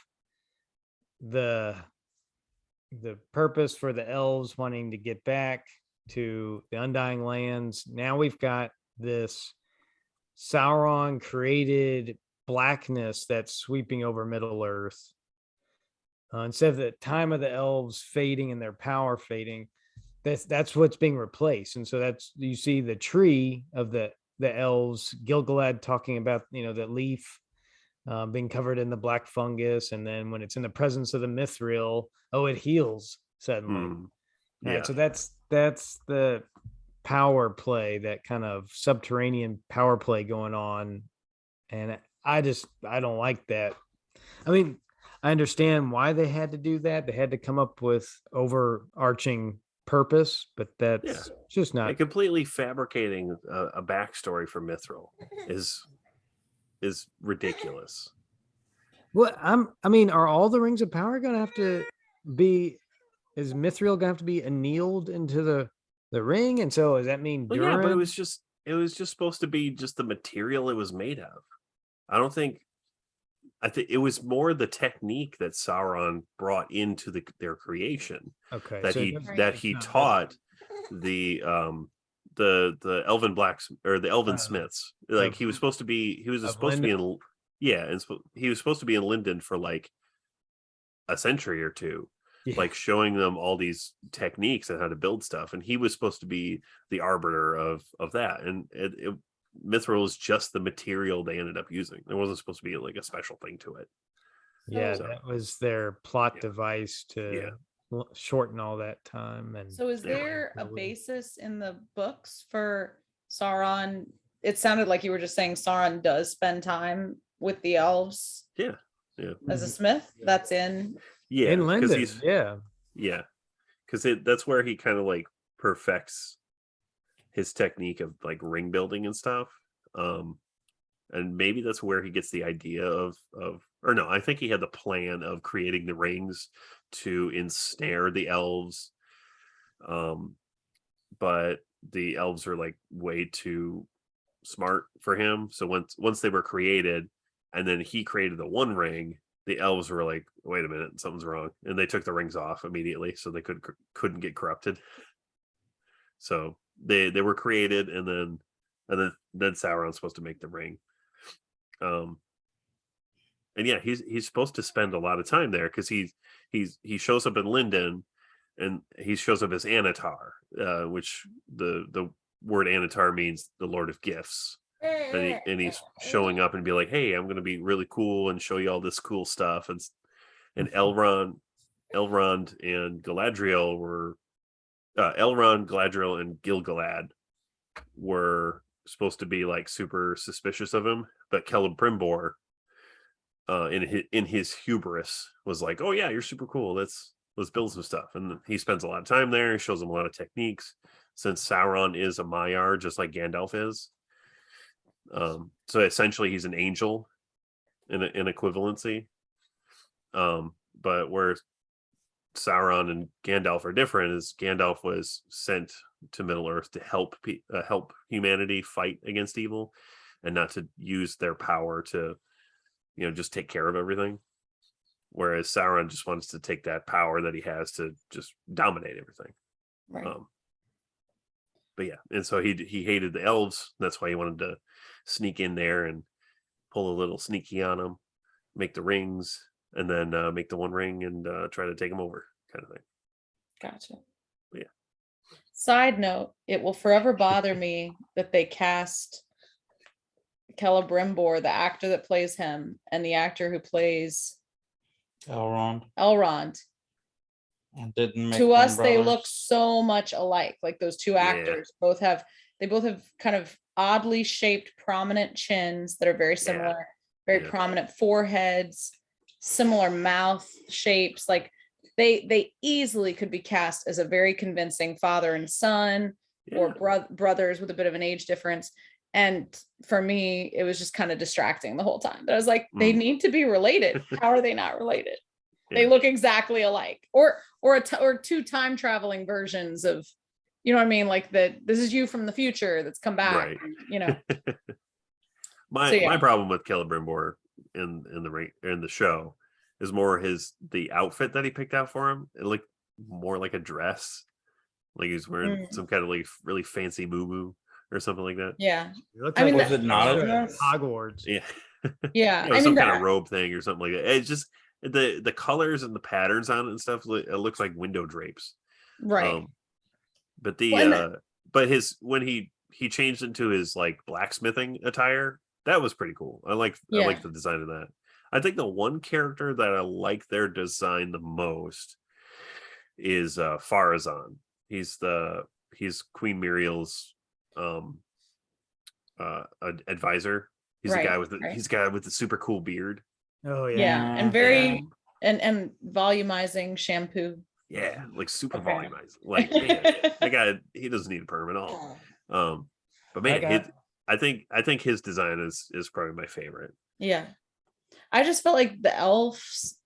the purpose for the elves wanting to get back to the Undying Lands, now we've got this Sauron created blackness that's sweeping over Middle Earth. Instead of the time of the elves fading and their power fading, that's what's being replaced. And so you see the tree of the elves, Gilgalad talking about, the leaf being covered in the black fungus, and then when it's in the presence of the mithril, it heals suddenly. Yeah. Right, so that's the power play, that kind of subterranean power play going on, and I don't like that. I mean, I understand why they had to do that. They had to come up with overarching purpose, but that's just not. And completely fabricating a backstory for mithril is ridiculous. Well, I mean, are all the rings of power going to have to be? Is mithril going to have to be annealed into the ring? And so does that mean? Well, yeah, but it was just supposed to be just the material it was made of. I think it was more the technique that Sauron brought into their creation. Okay, that he taught the elven blacks or the elven smiths. Like he was supposed to be in he was supposed to be in Linden for like a century or two, like showing them all these techniques and how to build stuff, and he was supposed to be the arbiter of that. And mithril is just the material they ended up using. There wasn't supposed to be like a special thing to it. That was their plot device to shorten all that time. And so is there a basis in the books for Sauron? It sounded like you were just saying Sauron does spend time with the elves as a smith. That's in Linden. Because that's where he kind of like perfects his technique of like ring building and stuff. And maybe that's where he gets the idea of or no, I think he had the plan of creating the rings to ensnare the elves. But the elves are like way too smart for him. So once they were created, and then he created the one ring, the elves were like, wait a minute, something's wrong. And they took the rings off immediately so they couldn't get corrupted. So they were created, and then Sauron's supposed to make the ring. And he's supposed to spend a lot of time there because he shows up in Linden, and he shows up as Anatar, which the word Anatar means the Lord of Gifts. And he's showing up and be like, hey, I'm going to be really cool and show you all this cool stuff. And Elrond and Galadriel were Galadriel and Gil-galad were supposed to be like super suspicious of him, but Celebrimbor, in his hubris, was like, oh yeah, you're super cool, let's build some stuff. And he spends a lot of time there. He shows them a lot of techniques, since Sauron is a Maiar just like Gandalf is. So essentially he's an angel in equivalency. But where Sauron and Gandalf are different is Gandalf was sent to Middle Earth to help humanity fight against evil, and not to use their power to just take care of everything. Whereas Sauron just wants to take that power that he has to just dominate everything. Right. But yeah, and so he hated the elves. That's why he wanted to sneak in there and pull a little sneaky on them, make the rings, and then make the one ring and try to take them over, kind of thing. Gotcha. But yeah. Side note: it will forever bother me that they cast Celebrimbor, the actor that plays him, and the actor who plays Elrond. And didn't make to us brothers. They look so much alike. Like those two actors both have kind of oddly shaped prominent chins that are very similar, very prominent foreheads, similar mouth shapes. Like they easily could be cast as a very convincing father and son, or brothers with a bit of an age difference. And for me, it was just kind of distracting the whole time. But I was like, they need to be related. How are they not related? They look exactly alike, or two time traveling versions of, you know what I mean? Like this is you from the future that's come back, right? My problem with Celebrimbor in the show is more the outfit that he picked out for him. It looked more like a dress, like he's wearing some kind of like really fancy muumuu or something like that. Yeah, I mean, was it not a Hogwarts? Yeah, some kind of robe thing or something like that. It's just the colors and the patterns on it and stuff. It looks like window drapes, right? But when he changed into his like blacksmithing attire, that was pretty cool. I like the design of that. I think the one character that I like their design the most is Farazan. He's Queen Muriel's advisor. He's the guy with the super cool beard. Oh and very and volumizing shampoo. Yeah, like super volumized. Like, man, that guy, he doesn't need a perm at all. But man, I think his design is probably my favorite. Yeah, I just felt like the elves.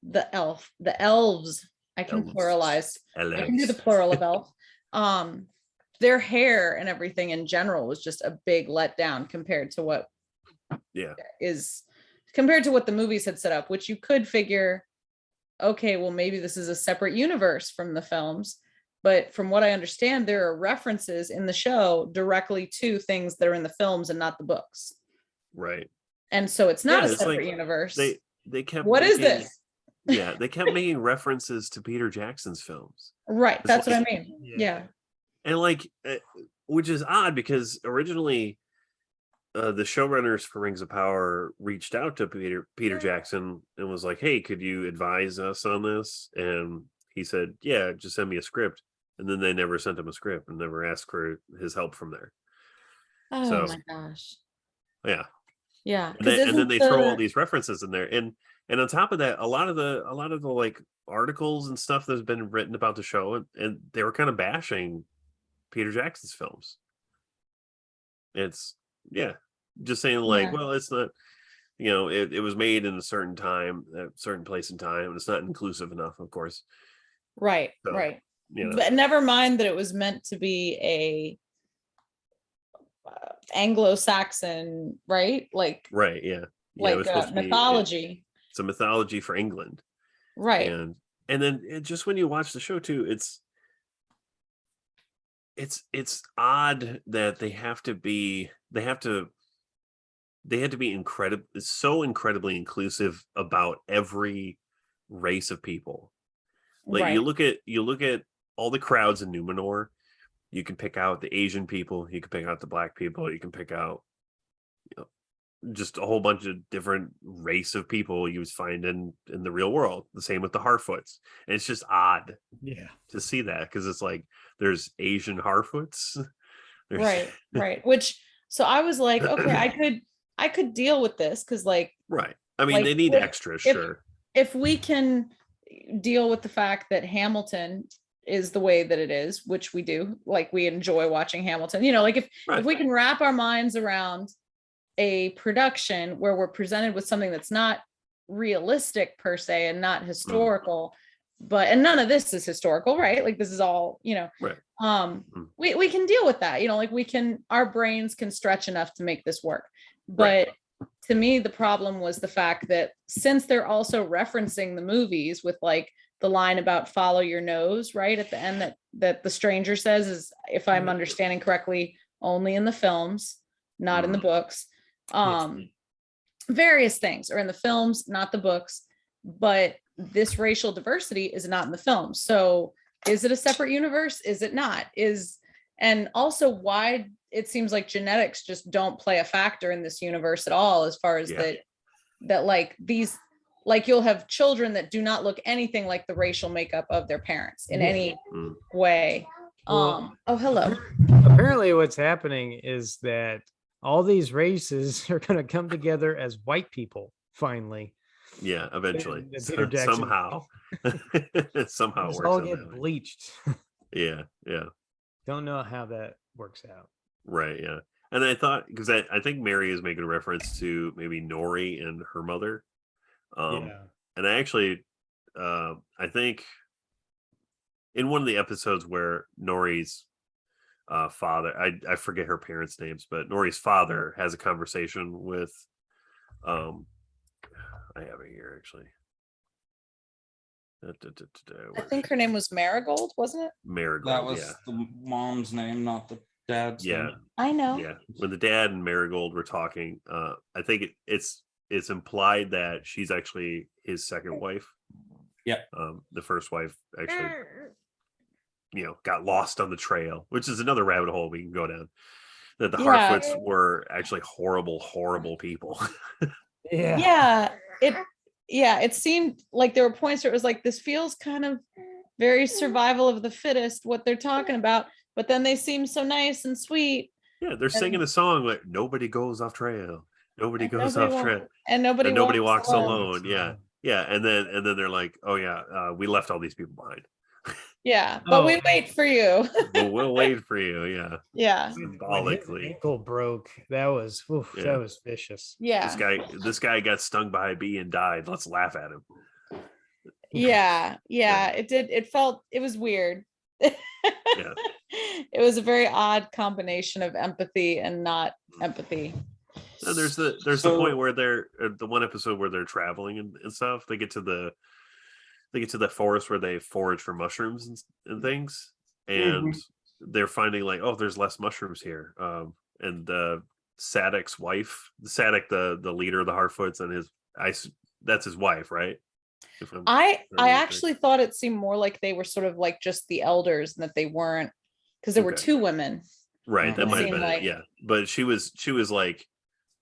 I can pluralize. I can do the plural of elf. Their hair and everything in general was just a big letdown compared to what the movies had set up, which you could figure, okay, well, maybe this is a separate universe from the films. But from what I understand, there are references in the show directly to things that are in the films and not the books. Right. And so it's not a separate universe. They kept What is this? Yeah, they kept making references to Peter Jackson's films. Right. That's what I mean. Yeah. And like, which is odd because originally the showrunners for Rings of Power reached out to Peter Jackson and was like, hey, could you advise us on this? And he said, yeah, just send me a script. And then they never sent him a script and never asked for his help from there. Oh my gosh. Yeah. Yeah. And then they throw all these references in there. And on top of that, a lot of the like articles and stuff that's been written about the show, and they were kind of bashing Peter Jackson's films. It's just saying like, well, it's not, it was made in a certain time, a certain place and time, and it's not inclusive enough, of course. Right. So, right. But never mind that it was meant to be a Anglo-Saxon, right? Like, right. Yeah. Like mythology. It's a mythology for England. Right. And then just when you watch the show too, it's odd that they had to be so incredibly inclusive about every race of people. Like you look at all the crowds in Numenor, you can pick out the Asian people, you can pick out the black people, you can pick out just a whole bunch of different race of people you would find in the real world. The same with the Harfoots. And it's just odd to see that, because it's like there's Asian Harfoots. Right. Which, so I was like, okay, I could deal with this, because like, right. I mean, they need extras, sure. If we can deal with the fact that Hamilton is the way that it is, which we do, like we enjoy watching Hamilton, like if we can wrap our minds around a production where we're presented with something that's not realistic per se and not historical, and none of this is historical, right? Like this is all, right. We can deal with that, like our brains can stretch enough to make this work. But to me, the problem was the fact that since they're also referencing the movies with like the line about follow your nose, right at the end, that the stranger says is, if I'm understanding correctly, only in the films, not in the books. Various things are in the films, not the books, but this racial diversity is not in the films. So is it a separate universe? Is it not? And also why it seems like genetics just don't play a factor in this universe at all, as far as that like these, like you'll have children that do not look anything like the racial makeup of their parents in any way. Oh, hello. Apparently what's happening is that all these races are going to come together as white people finally. Yeah, eventually. Somehow it works. All get bleached. Yeah. Don't know how that works out. Right, yeah. And I thought, because I think Mary is making a reference to maybe Nori and her mother. And I actually, I think in one of the episodes where Nori's father, I forget her parents' names, but Nori's father has a conversation with, I have it here actually. I think her name was Marigold, wasn't it? Marigold. That was the mom's name, not the dad's name. I know. Yeah. When the dad and Marigold were talking, I think it's implied that she's actually his second wife. Yeah. The first wife actually, got lost on the trail, which is another rabbit hole we can go down. that the Harfoots were actually horrible people. It seemed like there were points where it was like, this feels kind of very survival of the fittest, what they're talking about, but then they seem so nice and sweet. Yeah, they're singing a song like nobody goes off trail, nobody goes off trail, and nobody walks alone. Yeah, and then they're like, oh yeah, we left all these people behind. But we wait for you. But we'll wait for you. Yeah. Symbolically. When his ankle broke. That was vicious. Yeah. This guy got stung by a bee and died. Let's laugh at him. Yeah. It was weird. It was a very odd combination of empathy and not empathy. And there's the point where they're the one episode where they're traveling and stuff. They get to the forest where they forage for mushrooms and things, and they're finding like, oh, there's less mushrooms here. And Sadek's wife, Sadek, the leader of the Harfoots, and that's his wife, right? I actually thought it seemed more like they were sort of like just the elders, and that they weren't, because there were two women. Right, that might have been it, yeah. But she was like,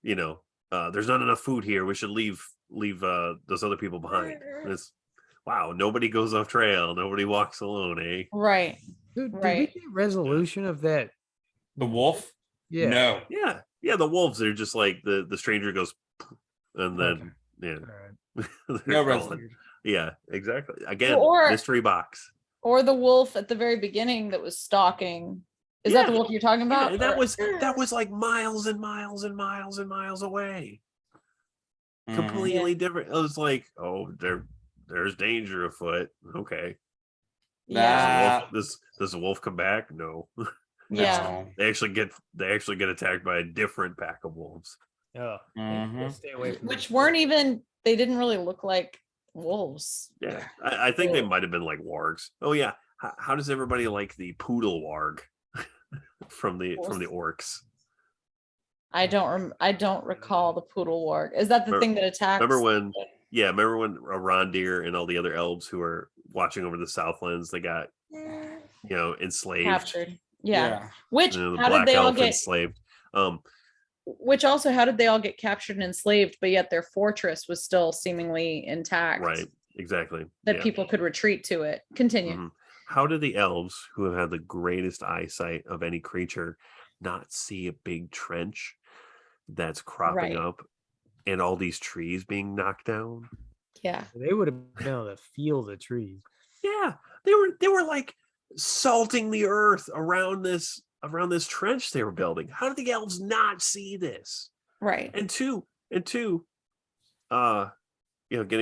there's not enough food here. We should leave those other people behind. Wow, nobody goes off trail. Nobody walks alone, eh? Right. Did we get resolution of that? The wolf? Yeah. No. Yeah, the wolves are just like the stranger goes, and then no resolution. Yeah, exactly. Again, mystery box. Or the wolf at the very beginning that was stalking. Is that the wolf you're talking about? Yeah, that was like miles and miles and miles and miles away. Completely different. It was like, oh, there's danger afoot. Okay. Yeah. Does the wolf come back? No. Yeah. They actually get attacked by a different pack of wolves. Oh. Stay away from Which weren't even. They didn't really look like wolves. Yeah, I think they might have been like wargs. Oh yeah. How does everybody like the poodle warg from the orcs? I don't recall the poodle warg. Is that the thing that attacks? Remember when Rondir and all the other elves who were watching over the Southlands, they got enslaved, captured. Yeah. Which the how black did they all elf get enslaved? Which also, how did they all get captured and enslaved, but yet their fortress was still seemingly intact? Right, exactly. That people could retreat to it. Continue. Mm-hmm. How did the elves, who have had the greatest eyesight of any creature, not see a big trench that's cropping up and all these trees being knocked down? Yeah. They would have been able to feel the trees. Yeah. They were like salting the earth around this trench they were building. How did the elves not see this? Right. And two, getting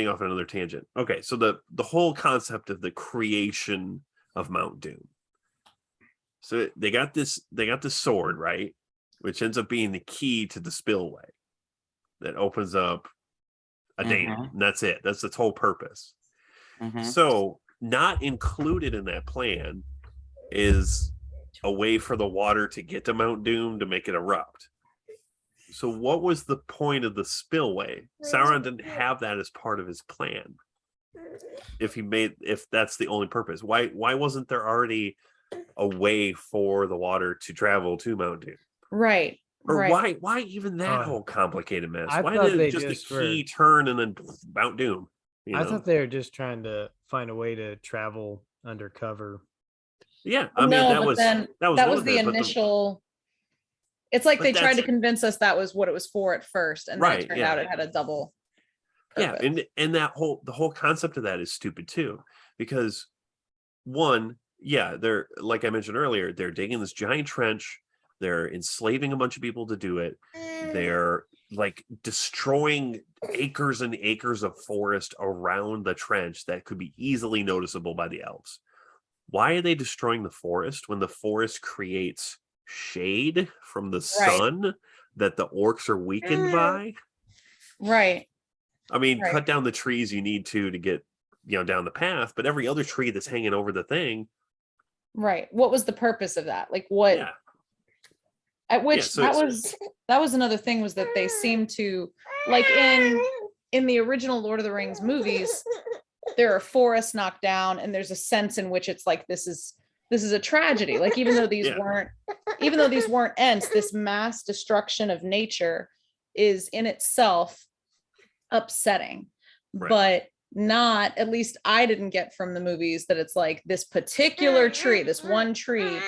off on another tangent. Okay, so the whole concept of the creation of Mount Doom. So they got this sword, right? Which ends up being the key to the spillway that opens up a dam. And that's it. That's its whole purpose. So not included in that plan is a way for the water to get to Mount Doom to make it erupt. So what was the point of the spillway? Sauron didn't have that as part of his plan. If that's the only purpose, why wasn't there already a way for the water to travel to Mount Doom? Right. Or why even that whole complicated mess? I Why thought did they just just the key turn and then Mount Doom? I thought they were just trying to find a way to travel undercover. Yeah, I mean that was the initial. It's like they tried to convince us that was what it was for at first, and then it turned out it had a double purpose. Yeah, and the whole concept of that is stupid too, because they're, like I mentioned earlier, they're digging this giant trench, they're enslaving a bunch of people to do it, they're like destroying acres and acres of forest around the trench that could be easily noticeable by the elves. Why are they destroying the forest when the forest creates shade from the sun that the orcs are weakened by? Right. I mean, cut down the trees you need to get down the path, but every other tree that's hanging over the thing. Right. What was the purpose of that? Like what? Yeah. At which that was another thing, was that they seemed to, like in the original Lord of the Rings movies, there are forests knocked down, and there's a sense in which it's like this is a tragedy. Like even though these weren't even though these weren't ents, this mass destruction of nature is in itself upsetting, but not, at least I didn't get from the movies, that it's like this particular tree, this one tree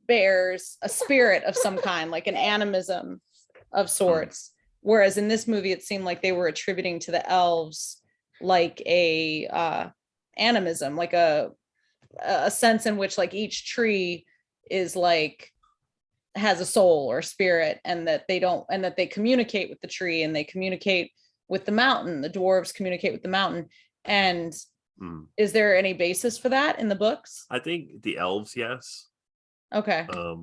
bears a spirit of some kind, like an animism of sorts. Whereas in this movie, it seemed like they were attributing to the elves like a animism, like a sense in which like each tree is like has a soul or spirit, and that they communicate with the tree, and they communicate with the mountain. The dwarves communicate with the mountain. And is there any basis for that in the books? I think the elves, yes. Okay. I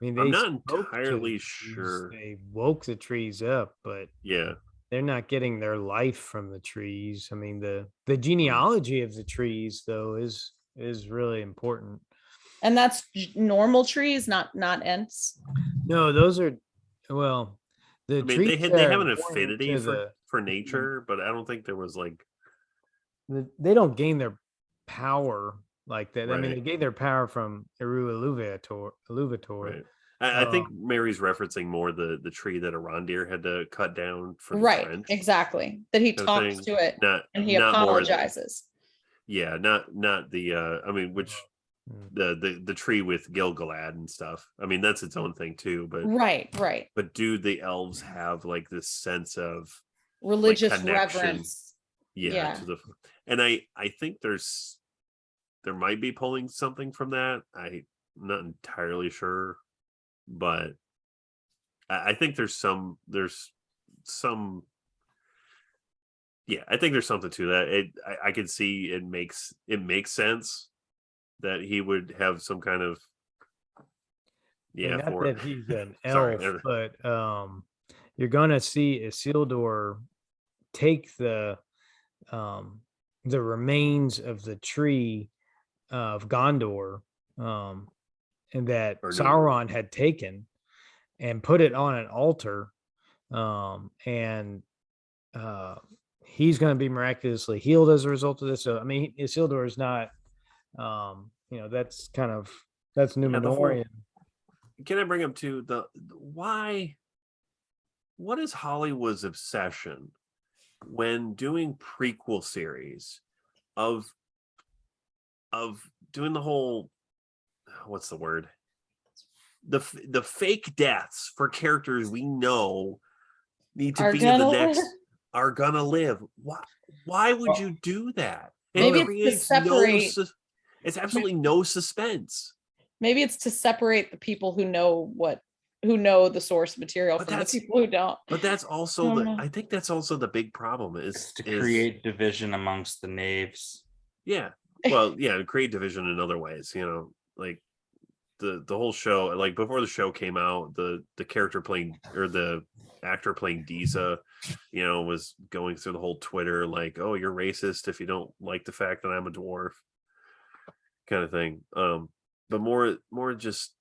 mean, I'm not entirely sure. They woke the trees up, but yeah, they're not getting their life from the trees. I mean, the genealogy of the trees, though, is really important. And that's normal trees, not ents. No, those are, well, the trees they have an affinity for nature, but I don't think there was like they don't gain their power like that. Right. I mean, they gain their power from Eru Illuvator. Right. I think Mary's referencing more the tree that Arondir had to cut down for the French. Exactly. That he talks to it and he apologizes. Not the I mean, which the tree with Gilgalad and stuff. I mean, that's its own thing too. But right. But do the elves have like this sense of religious like, reverence? Yeah. To the, and I think there might be pulling something from that. I'm not entirely sure, but I think there's some. Yeah, I think there's something to that. I can see it makes sense that he would have some kind of not that he's an elf, but you're gonna see Isildur take the remains of the tree of Gondor, and that Sauron had taken, and put it on an altar, and he's going to be miraculously healed as a result of this. So, I mean, Isildur is not, that's Numenorian. Can I bring up to why? What is Hollywood's obsession when doing prequel series of doing the whole, what's the word? The fake deaths for characters we know need to be in the next. Are gonna live. Why would you do that? Maybe it's to separate. It's absolutely no suspense. Maybe it's to separate the people who know the source material from the people who don't. But that's also I think that's also the big problem is to create division amongst the knaves. Yeah. Well, yeah, create division in other ways. Like the whole show. Like before the show came out, the character playing or the actor playing Disa, was going through the whole Twitter like, oh, you're racist if you don't like the fact that I'm a dwarf, kind of thing. But more just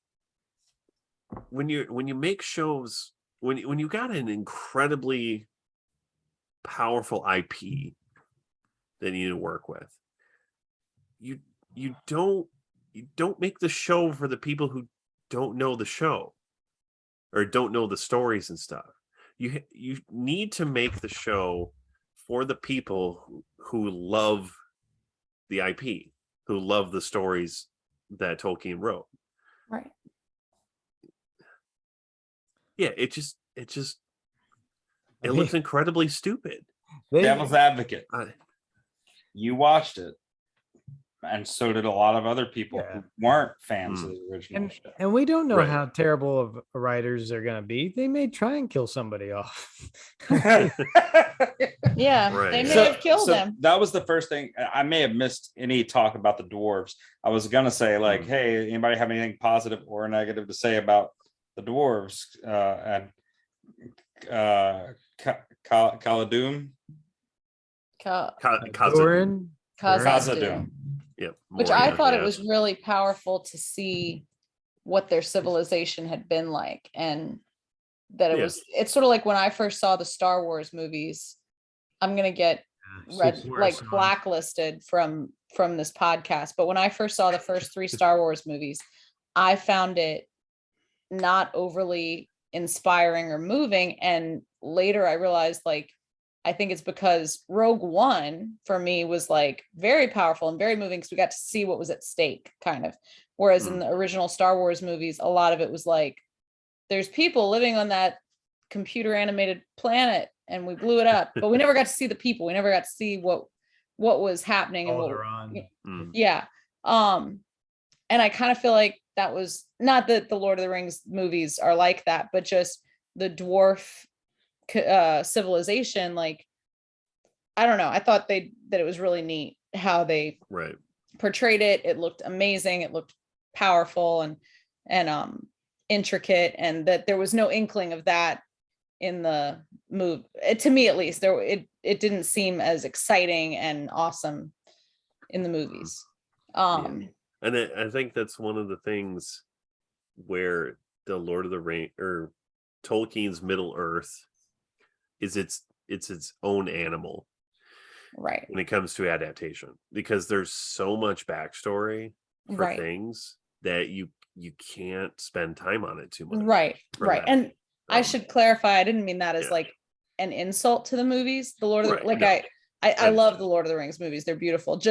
when you make shows, when you got an incredibly powerful IP that you need to work with, you don't make the show for the people who don't know the show or don't know the stories and stuff. You need to make the show for the people who love the IP, who love the stories that Tolkien wrote. Right. Yeah, it looks incredibly stupid. Devil's advocate. You watched it. And so did a lot of other people who weren't fans of the original show. And we don't know how terrible of writers they're going to be. They may try and kill somebody off. They may have killed him. That was the first thing. I may have missed any talk about the dwarves. I was going to say, like, hey, anybody have anything positive or negative to say about the dwarves? And Khazad-dûm? Khazad-dûm. Yep. Which I thought it was really powerful to see what their civilization had been like, and that it's sort of like when I first saw the Star Wars movies. I'm gonna get blacklisted from this podcast, but when I first saw the first 3 Star Wars movies, I found it not overly inspiring or moving. And later I realized, like, I think it's because Rogue One for me was like very powerful and very moving because we got to see what was at stake, kind of. Whereas in the original Star Wars movies, a lot of it was like, there's people living on that computer animated planet and we blew it up, but we never got to see the people. We never got to see what was happening and what, yeah. And I kind of feel like that was not that the Lord of the Rings movies are like that, but just the dwarf civilization. Like, I don't know. I thought that it was really neat how they portrayed it. It looked amazing. It looked powerful and intricate, and that there was no inkling of that in the movie. To me, at least, it didn't seem as exciting and awesome in the movies. And I think that's one of the things where the Lord of the Rings or Tolkien's Middle Earth is it's its own animal, right, when it comes to adaptation, because there's so much backstory for things that you can't spend time on it too much. Right. That. And I should clarify, I didn't mean that as like an insult to the movies. The Lord of the like I love the Lord of the Rings movies. They're beautiful.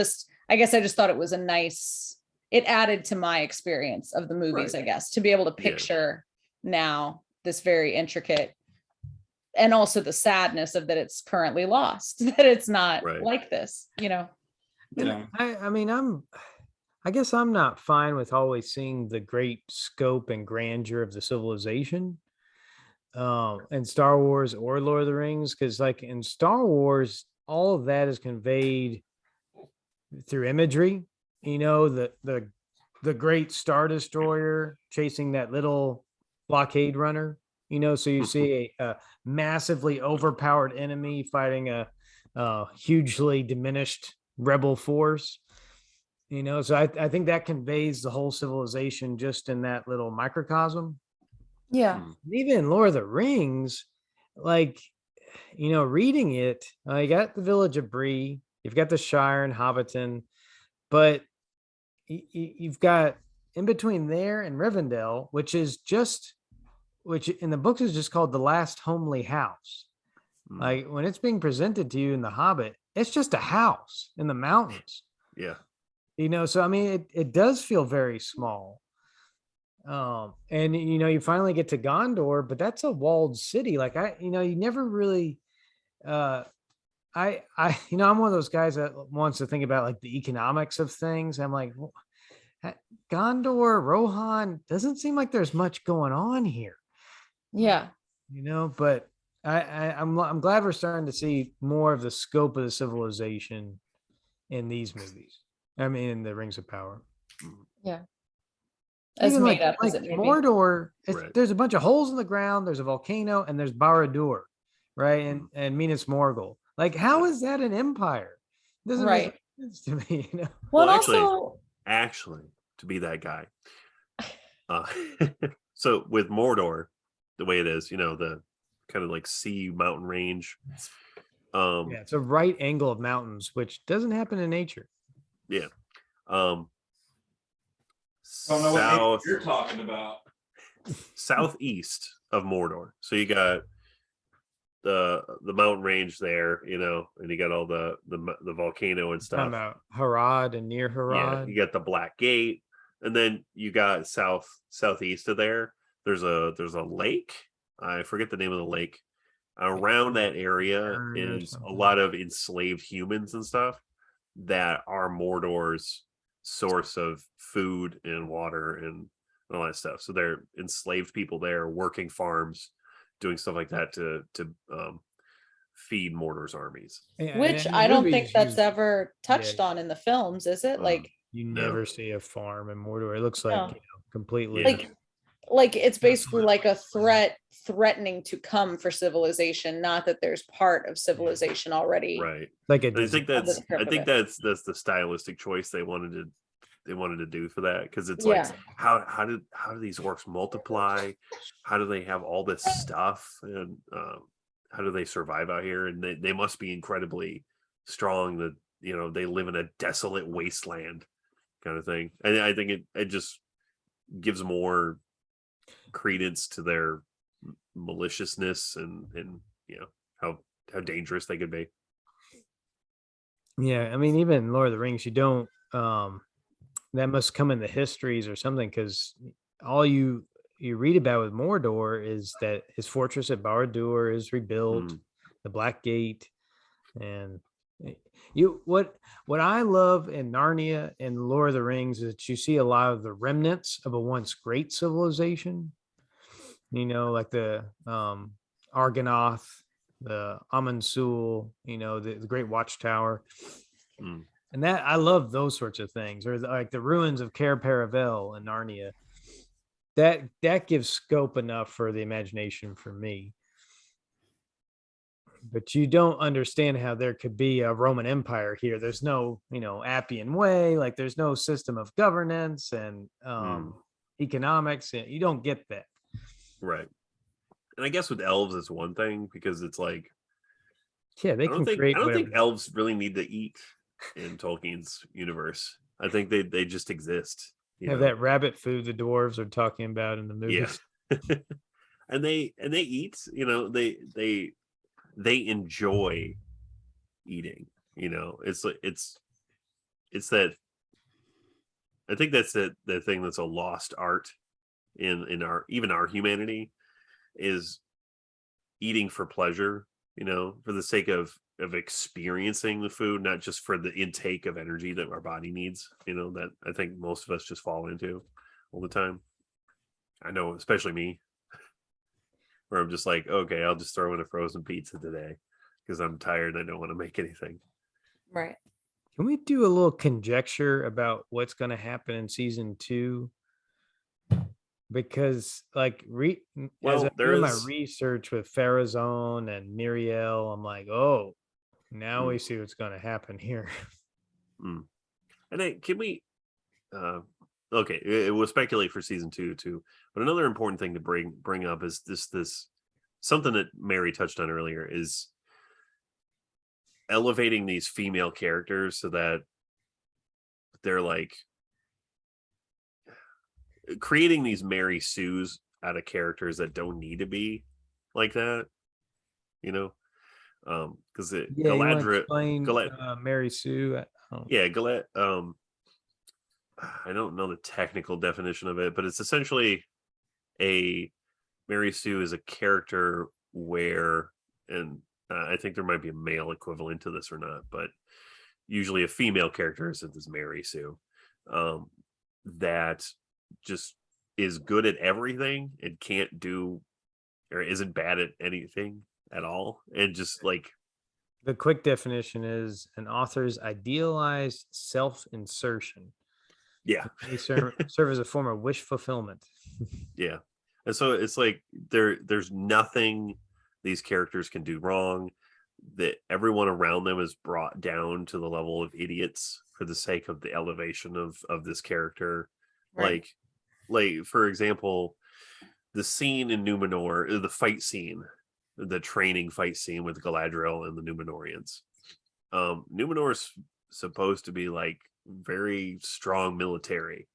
I guess I just thought it was it added to my experience of the movies, I guess, to be able to picture now this very intricate, and also the sadness of that it's currently lost, that it's not like this, you know. Yeah. I mean, I guess I'm not fine with always seeing the great scope and grandeur of the civilization in Star Wars or Lord of the Rings, because like in Star Wars, all of that is conveyed through imagery. You know, the great Star Destroyer chasing that little blockade runner. You know, so you see a massively overpowered enemy fighting a hugely diminished rebel force. You know, so I think that conveys the whole civilization just in that little microcosm. Yeah. Even in Lord of the Rings, like, you know, reading it, you got the village of Bree, you've got the Shire and Hobbiton, but you've got in between there and Rivendell, which in the books is just called the last homely house. Like when it's being presented to you in The Hobbit, it's just a house in the mountains. Yeah. You know, so I mean, it does feel very small. And you know, you finally get to Gondor, but that's a walled city. Like you never really, I'm one of those guys that wants to think about like the economics of things. I'm like, well, Gondor, Rohan, doesn't seem like there's much going on here. Yeah. You know, but I'm glad we're starting to see more of the scope of the civilization in these movies. I mean, in the Rings of Power. Yeah. As even made up like as it may Mordor, there's a bunch of holes in the ground, there's a volcano, and there's Barad-dûr, right? And Minas Morgul. Like, how is that an empire? It doesn't make sense to me, you know. Well, actually, to be that guy. So with Mordor, the way it is, you know, the kind of like sea mountain range. It's a right angle of mountains, which doesn't happen in nature. Yeah. Don't know what you're talking about. Southeast of Mordor. So you got the mountain range there, you know, and you got all the volcano and stuff. Talking about Harad and near Harad. Yeah, you got the Black Gate, and then you got southeast of there. There's a lake. I forget the name of the lake. Around that area is a lot of enslaved humans and stuff that are Mordor's source of food and water and all that stuff. So they're enslaved people there, working farms, doing stuff like that to feed Mordor's armies. Which I don't think that's ever touched on in the films, is it? Like you never see a farm in Mordor. It looks like completely like it's basically like a threatening to come for civilization, not that there's part of civilization already. Right. Like I think that's the stylistic choice they wanted to do for that, because it's like how do these orcs multiply? How do they have all this stuff, and how do they survive out here? And they must be incredibly strong, that, you know, they live in a desolate wasteland kind of thing. And I think it just gives more credence to their maliciousness and how dangerous they could be. Yeah, I mean, even Lord of the Rings, you don't that must come in the histories or something, because all you read about with Mordor is that his fortress at Barad-dûr is rebuilt, the Black Gate, and what I love in Narnia and Lord of the Rings is that you see a lot of the remnants of a once great civilization, like the Argonath, the Amansul, the Great Watchtower. And that I love those sorts of things, or like the ruins of Cair Paravel in Narnia. That gives scope enough for the imagination for me. But you don't understand how there could be a Roman Empire here. There's no, Appian Way, like there's no system of governance and economics. You don't get that. Right. And I guess with elves, it's one thing because it's like, yeah, they can create. I don't think elves really need to eat in Tolkien's universe. I think they just exist. Have that rabbit food the dwarves are talking about in the movies. Yeah. and they eat, they enjoy eating, it's that, I think that's the thing that's a lost art in our humanity, is eating for pleasure, for the sake of experiencing the food, not just for the intake of energy that our body needs, that I think most of us just fall into all the time. I know, especially me, where I'm just like, okay, I'll just throw in a frozen pizza today because I'm tired and I don't want to make anything. Right. Can we do a little conjecture about what's going to happen in season 2? Because as I do my research with Farazone and Miriel, I'm like, oh, now we see what's going to happen here. And can we okay, it will speculate for season 2 too, but another important thing to bring up is this something that Mary touched on earlier, is elevating these female characters so that they're like creating these Mary Sues out of characters that don't need to be like that, because Galadriel, Mary Sue. I don't know the technical definition of it, but it's essentially a Mary Sue is a character where, and I think there might be a male equivalent to this or not, but usually a female character is this Mary Sue, that just is good at everything and can't do or isn't bad at anything at all, and just like the quick definition is an author's idealized self-insertion. Yeah. They serve as a form of wish fulfillment. Yeah. And so it's like there's nothing these characters can do wrong, that everyone around them is brought down to the level of idiots for the sake of the elevation of this character. Right. Like for example, the scene in Numenor, the fight scene, the training fight scene with Galadriel and the Numenorians. Numenor's supposed to be like very strong military.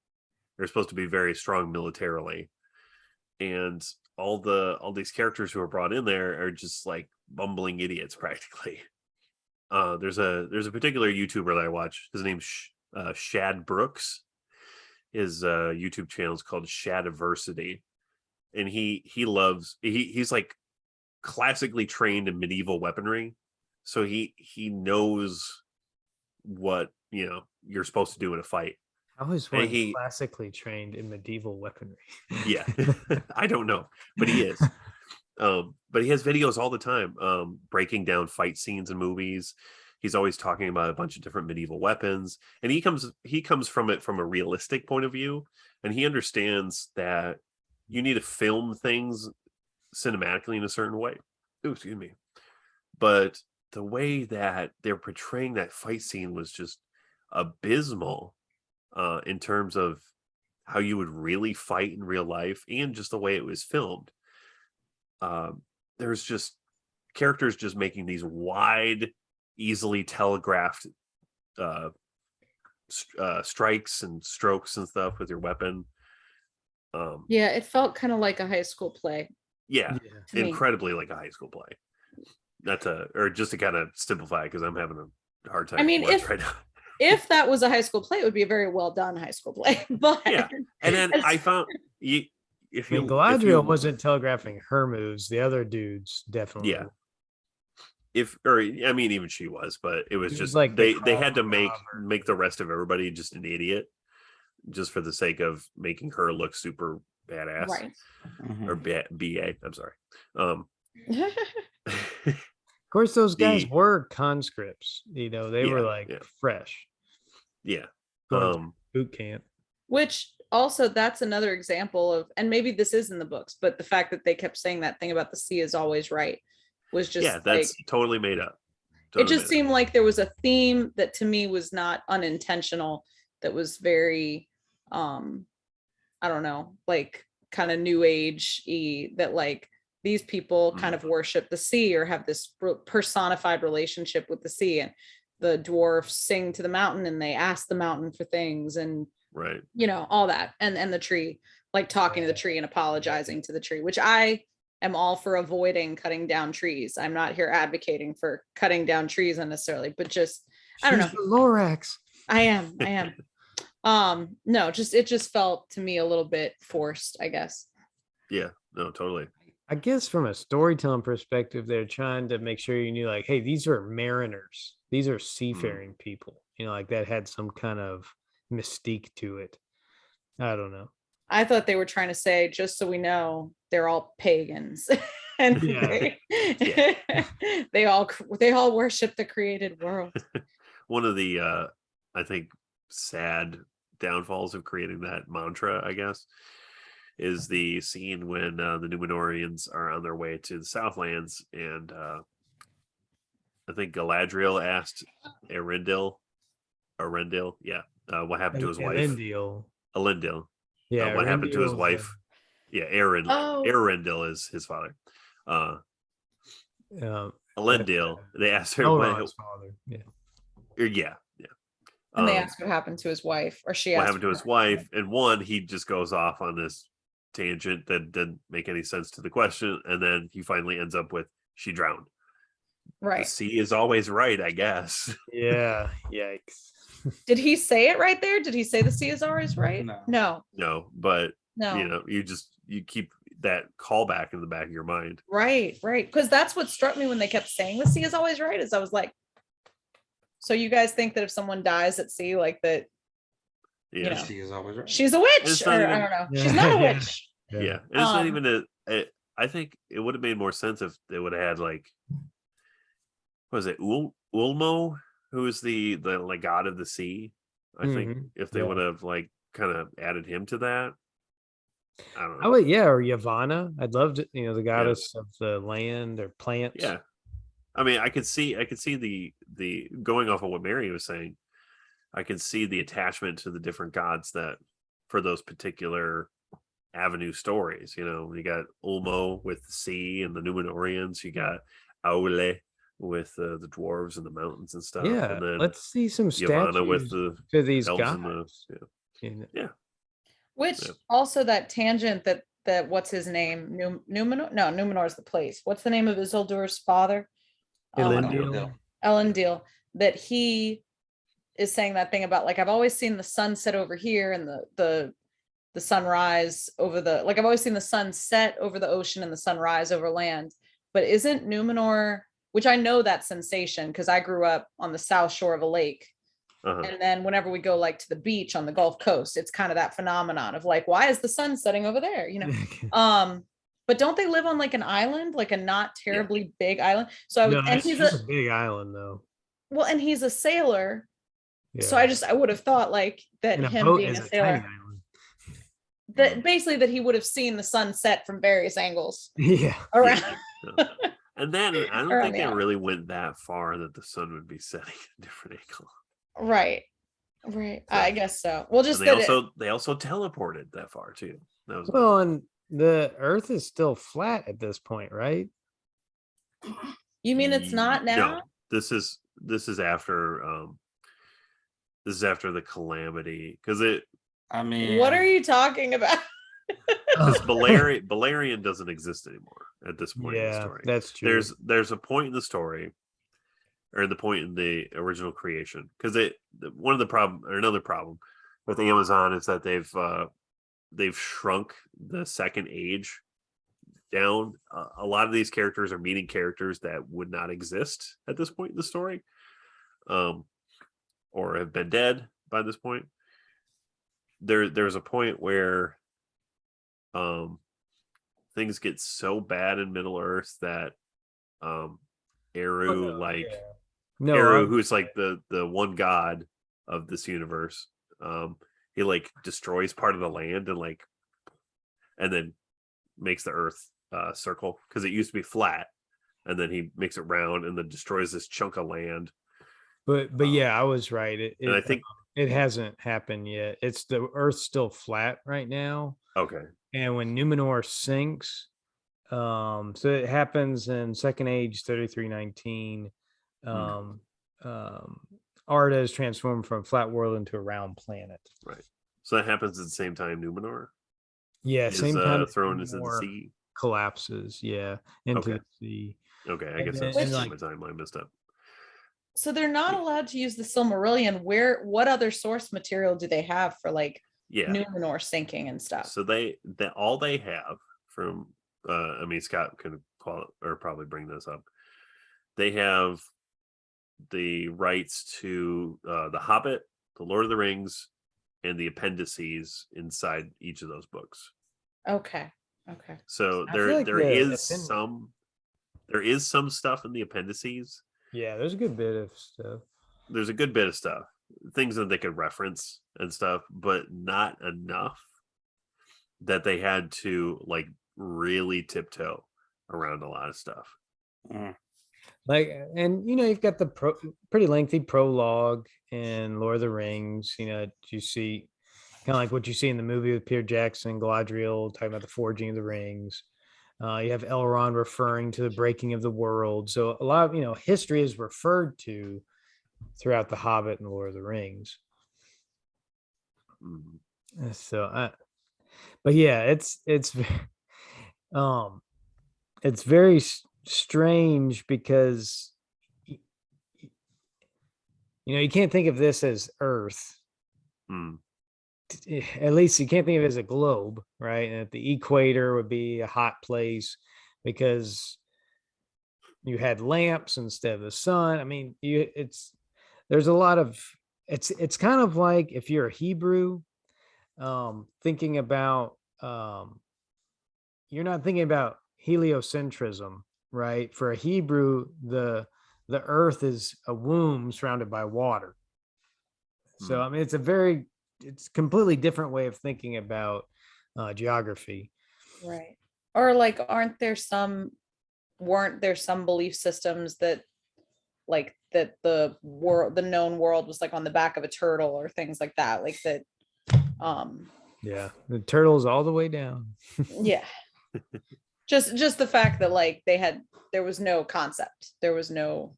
They're supposed to be very strong militarily, and all these characters who are brought in there are just like bumbling idiots practically. There's a particular YouTuber that I watch. His name's Shad Brooks. His YouTube channel is called Shadiversity, and he's like classically trained in medieval weaponry, so he knows what you're supposed to do in a fight. How is one classically trained in medieval weaponry? Yeah. I don't know, but he is. But he has videos all the time, breaking down fight scenes in movies. He's always talking about a bunch of different medieval weapons, and he comes from it from a realistic point of view, and he understands that you need to film things cinematically in a certain way. Ooh, excuse me. But the way that they're portraying that fight scene was just abysmal, in terms of how you would really fight in real life, and just the way it was filmed. There's just characters just making these wide, easily telegraphed strikes and strokes and stuff with your weapon. Yeah, it felt kind of like a high school play. Yeah, to me. incredibly like a high school play. Or just to kind of simplify, because I'm having a hard time. I mean, right now. If that was a high school play, it would be a very well done high school play. But yeah, and then I found Galadriel wasn't telegraphing her moves. The other dudes definitely. Yeah. Even she was, but it was just like they had to make the rest of everybody just an idiot, just for the sake of making her look super badass, right? Or BA. I'm sorry. Of course, those guys were conscripts. They were like fresh. Yeah. Boot camp. Which also, that's another example of, and maybe this is in the books, but the fact that they kept saying that thing about the sea is always right was just that's totally made up. It just seemed like there was a theme that to me was not unintentional. That was very, I don't know, like kind of new age-y, that like these people kind of worship the sea or have this personified relationship with the sea, and the dwarfs sing to the mountain and they ask the mountain for things, and right, all that, and the tree, like talking to the tree and apologizing to the tree, which I am all for avoiding cutting down trees. I'm not here advocating for cutting down trees unnecessarily, but just I don't know. Lorax. I am. No, it just felt to me a little bit forced, I guess. Yeah, no, totally. I guess from a storytelling perspective, they're trying to make sure you knew, like, hey, these are mariners. These are seafaring people. Like that had some kind of mystique to it. I don't know. I thought they were trying to say, just so we know, they're all pagans. And they all worship the created world. One of the I think sad downfalls of creating that mantra, I guess, is the scene when the Númenóreans are on their way to the Southlands, and I think Galadriel asked Elendil, what happened to his wife? Elendil. Yeah, what happened to his wife? Elendil is his father. Elendil. They asked her Elrond's father. Yeah. And they asked what happened to his wife, or she asked what happened to his wife, and he just goes off on this tangent that didn't make any sense to the question, and then he finally ends up with, she drowned. Right. The sea is always right, I guess. Yeah. Yikes. Did he say it right there? Did he say the sea is always right? No, but no. You keep that callback in the back of your mind. Right. Because that's what struck me when they kept saying the sea is always right, is I was like, so you guys think that if someone dies at sea like that, she is always right. She's a witch, or I don't know. She's not a witch. Yeah. And it's not even I think it would have made more sense if they would have had, like, what was it, Ulmo, who is the like god of the sea. I think if they would have like kind of added him to that, I don't know. Or Yavanna. I'd love to, the goddess of the land or plants. Yeah. I mean, I could see the going off of what Mary was saying, I could see the attachment to the different gods that for those particular avenue stories. You got Ulmo with the sea and the Númenóreans, you got Aule with the dwarves and the mountains and stuff. Yeah, and then let's see some statues with to these elves gods. Which also that tangent that what's his name? Numenor? No, Numenor's the place. What's the name of Isildur's father? Elendil. That he is saying that thing about, like, I've always seen the sunset over here and the sunrise over I've always seen the sun set over the ocean and the sunrise over land. But isn't Numenor, which I know that sensation because I grew up on the south shore of a lake. And then whenever we go like to the beach on the Gulf Coast, it's kind of that phenomenon of like, why is the sun setting over there? But don't they live on like an island, like a not terribly big island? So he's a big island though. Well, and he's a sailor. Yeah. So I would have thought like that him being a sailor, that basically that he would have seen the sun set from various angles. Around. Yeah. And then I don't think they really went that far that the sun would be setting at a different angle. Right. So, I guess so. Well, just they also teleported that far too. That was and the Earth is still flat at this point, right? You mean it's not now? No, this is after the calamity, because I mean, what are you talking about? Because Balerion doesn't exist anymore at this point in the story. That's true. There's a point in the story, or the point in the original creation, because another problem with Amazon is that they've shrunk the second age down. A lot of these characters are meeting characters that would not exist at this point in the story, or have been dead by this point. There's a point where things get so bad in Middle Earth that Eru, who's like the one god of this universe, he like destroys part of the land and then makes the Earth circle, because it used to be flat, and then he makes it round and then destroys this chunk of land. But yeah, I was right. And I think it hasn't happened yet. It's the Earth's still flat right now. Okay. And when Numenor sinks, so it happens in Second Age 3319. Arda is transformed from a flat world into a round planet. Right. So that happens at the same time Numenor. Yeah, same time thrown into the sea. Collapses. Yeah, into the sea. Okay, I guess that's my timeline messed up. So they're not allowed to use the Silmarillion. What other source material do they have for Numenor sinking and stuff? So all they have from Scott can probably bring this up. They have the rights to The Hobbit, The Lord of the Rings, and the appendices inside each of those books. Okay. So there is some stuff in the appendices. Yeah, there's a good bit of stuff. There's a good bit of stuff, things that they could reference and stuff, but not enough that they had to really tiptoe around a lot of stuff. You've got the pretty lengthy prologue in Lord of the Rings. You see kind of like what you see in the movie with Peter Jackson, Galadriel talking about the forging of the rings. You have Elrond referring to the breaking of the world. So a lot of, history is referred to throughout The Hobbit and Lord of the Rings. So, but yeah, it's very strange because, you can't think of this as Earth. At least you can't think of it as a globe, right? And the equator would be a hot place because you had lamps instead of the sun. I mean, there's a lot of it's kind of like if you're a Hebrew, thinking about you're not thinking about heliocentrism, right? For a Hebrew, the earth is a womb surrounded by water. So I mean, it's a completely different way of thinking about geography. Right. Or weren't there some belief systems that the known world was on the back of a turtle or things like that, yeah, the turtle's all the way down. Yeah. just the fact that there was no concept, there was no,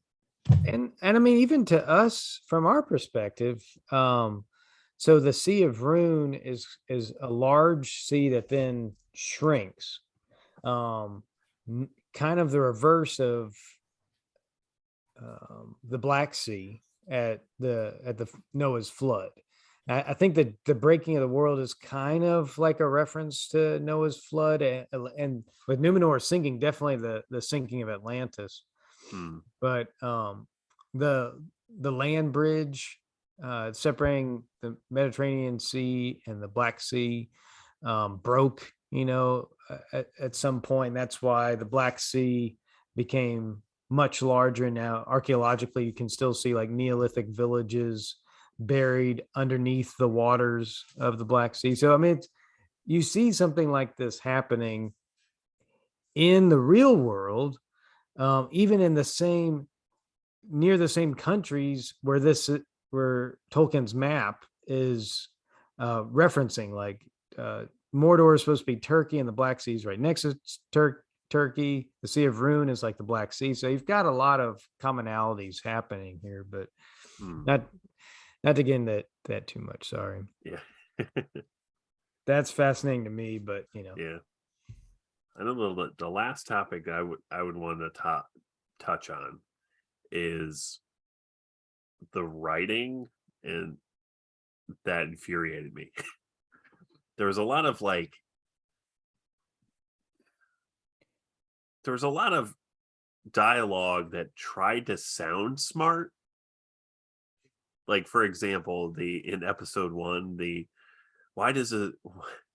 and I mean, even to us from our perspective, so the Sea of Rune is a large sea that then shrinks, kind of the reverse of the Black Sea at the Noah's flood. I think that the breaking of the world is kind of like a reference to Noah's flood, and with Numenor sinking, definitely the sinking of Atlantis. But the land bridge separating the Mediterranean Sea and the Black Sea broke, at some point. That's why the Black Sea became much larger. Now, archaeologically, you can still see Neolithic villages buried underneath the waters of the Black Sea. So, I mean, you see something like this happening in the real world, even in near the same countries where Tolkien's map is referencing. Mordor is supposed to be Turkey, and the Black Sea is right next to Turkey. The Sea of Rune is like the Black Sea. So you've got a lot of commonalities happening here, but not to get into that too much. Sorry. Yeah. that's fascinating to me, but Yeah. I don't know, the last topic I would want to touch on is the writing, and that infuriated me. There was a lot of dialogue that tried to sound smart. Like, for example, in episode 1, do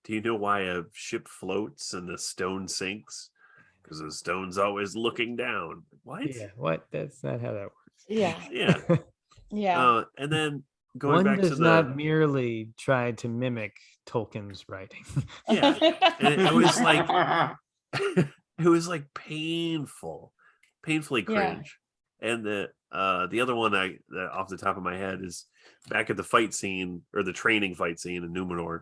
you know why a ship floats and the stone sinks? Because the stone's always looking down. What? Yeah, what? That's not how that works. Yeah. Yeah. Yeah. And then going One back does to not merely try to mimic Tolkien's writing. yeah, and it was like it was like painfully cringe. And the other one that off the top of my head is back at the fight scene, or the training fight scene in Numenor.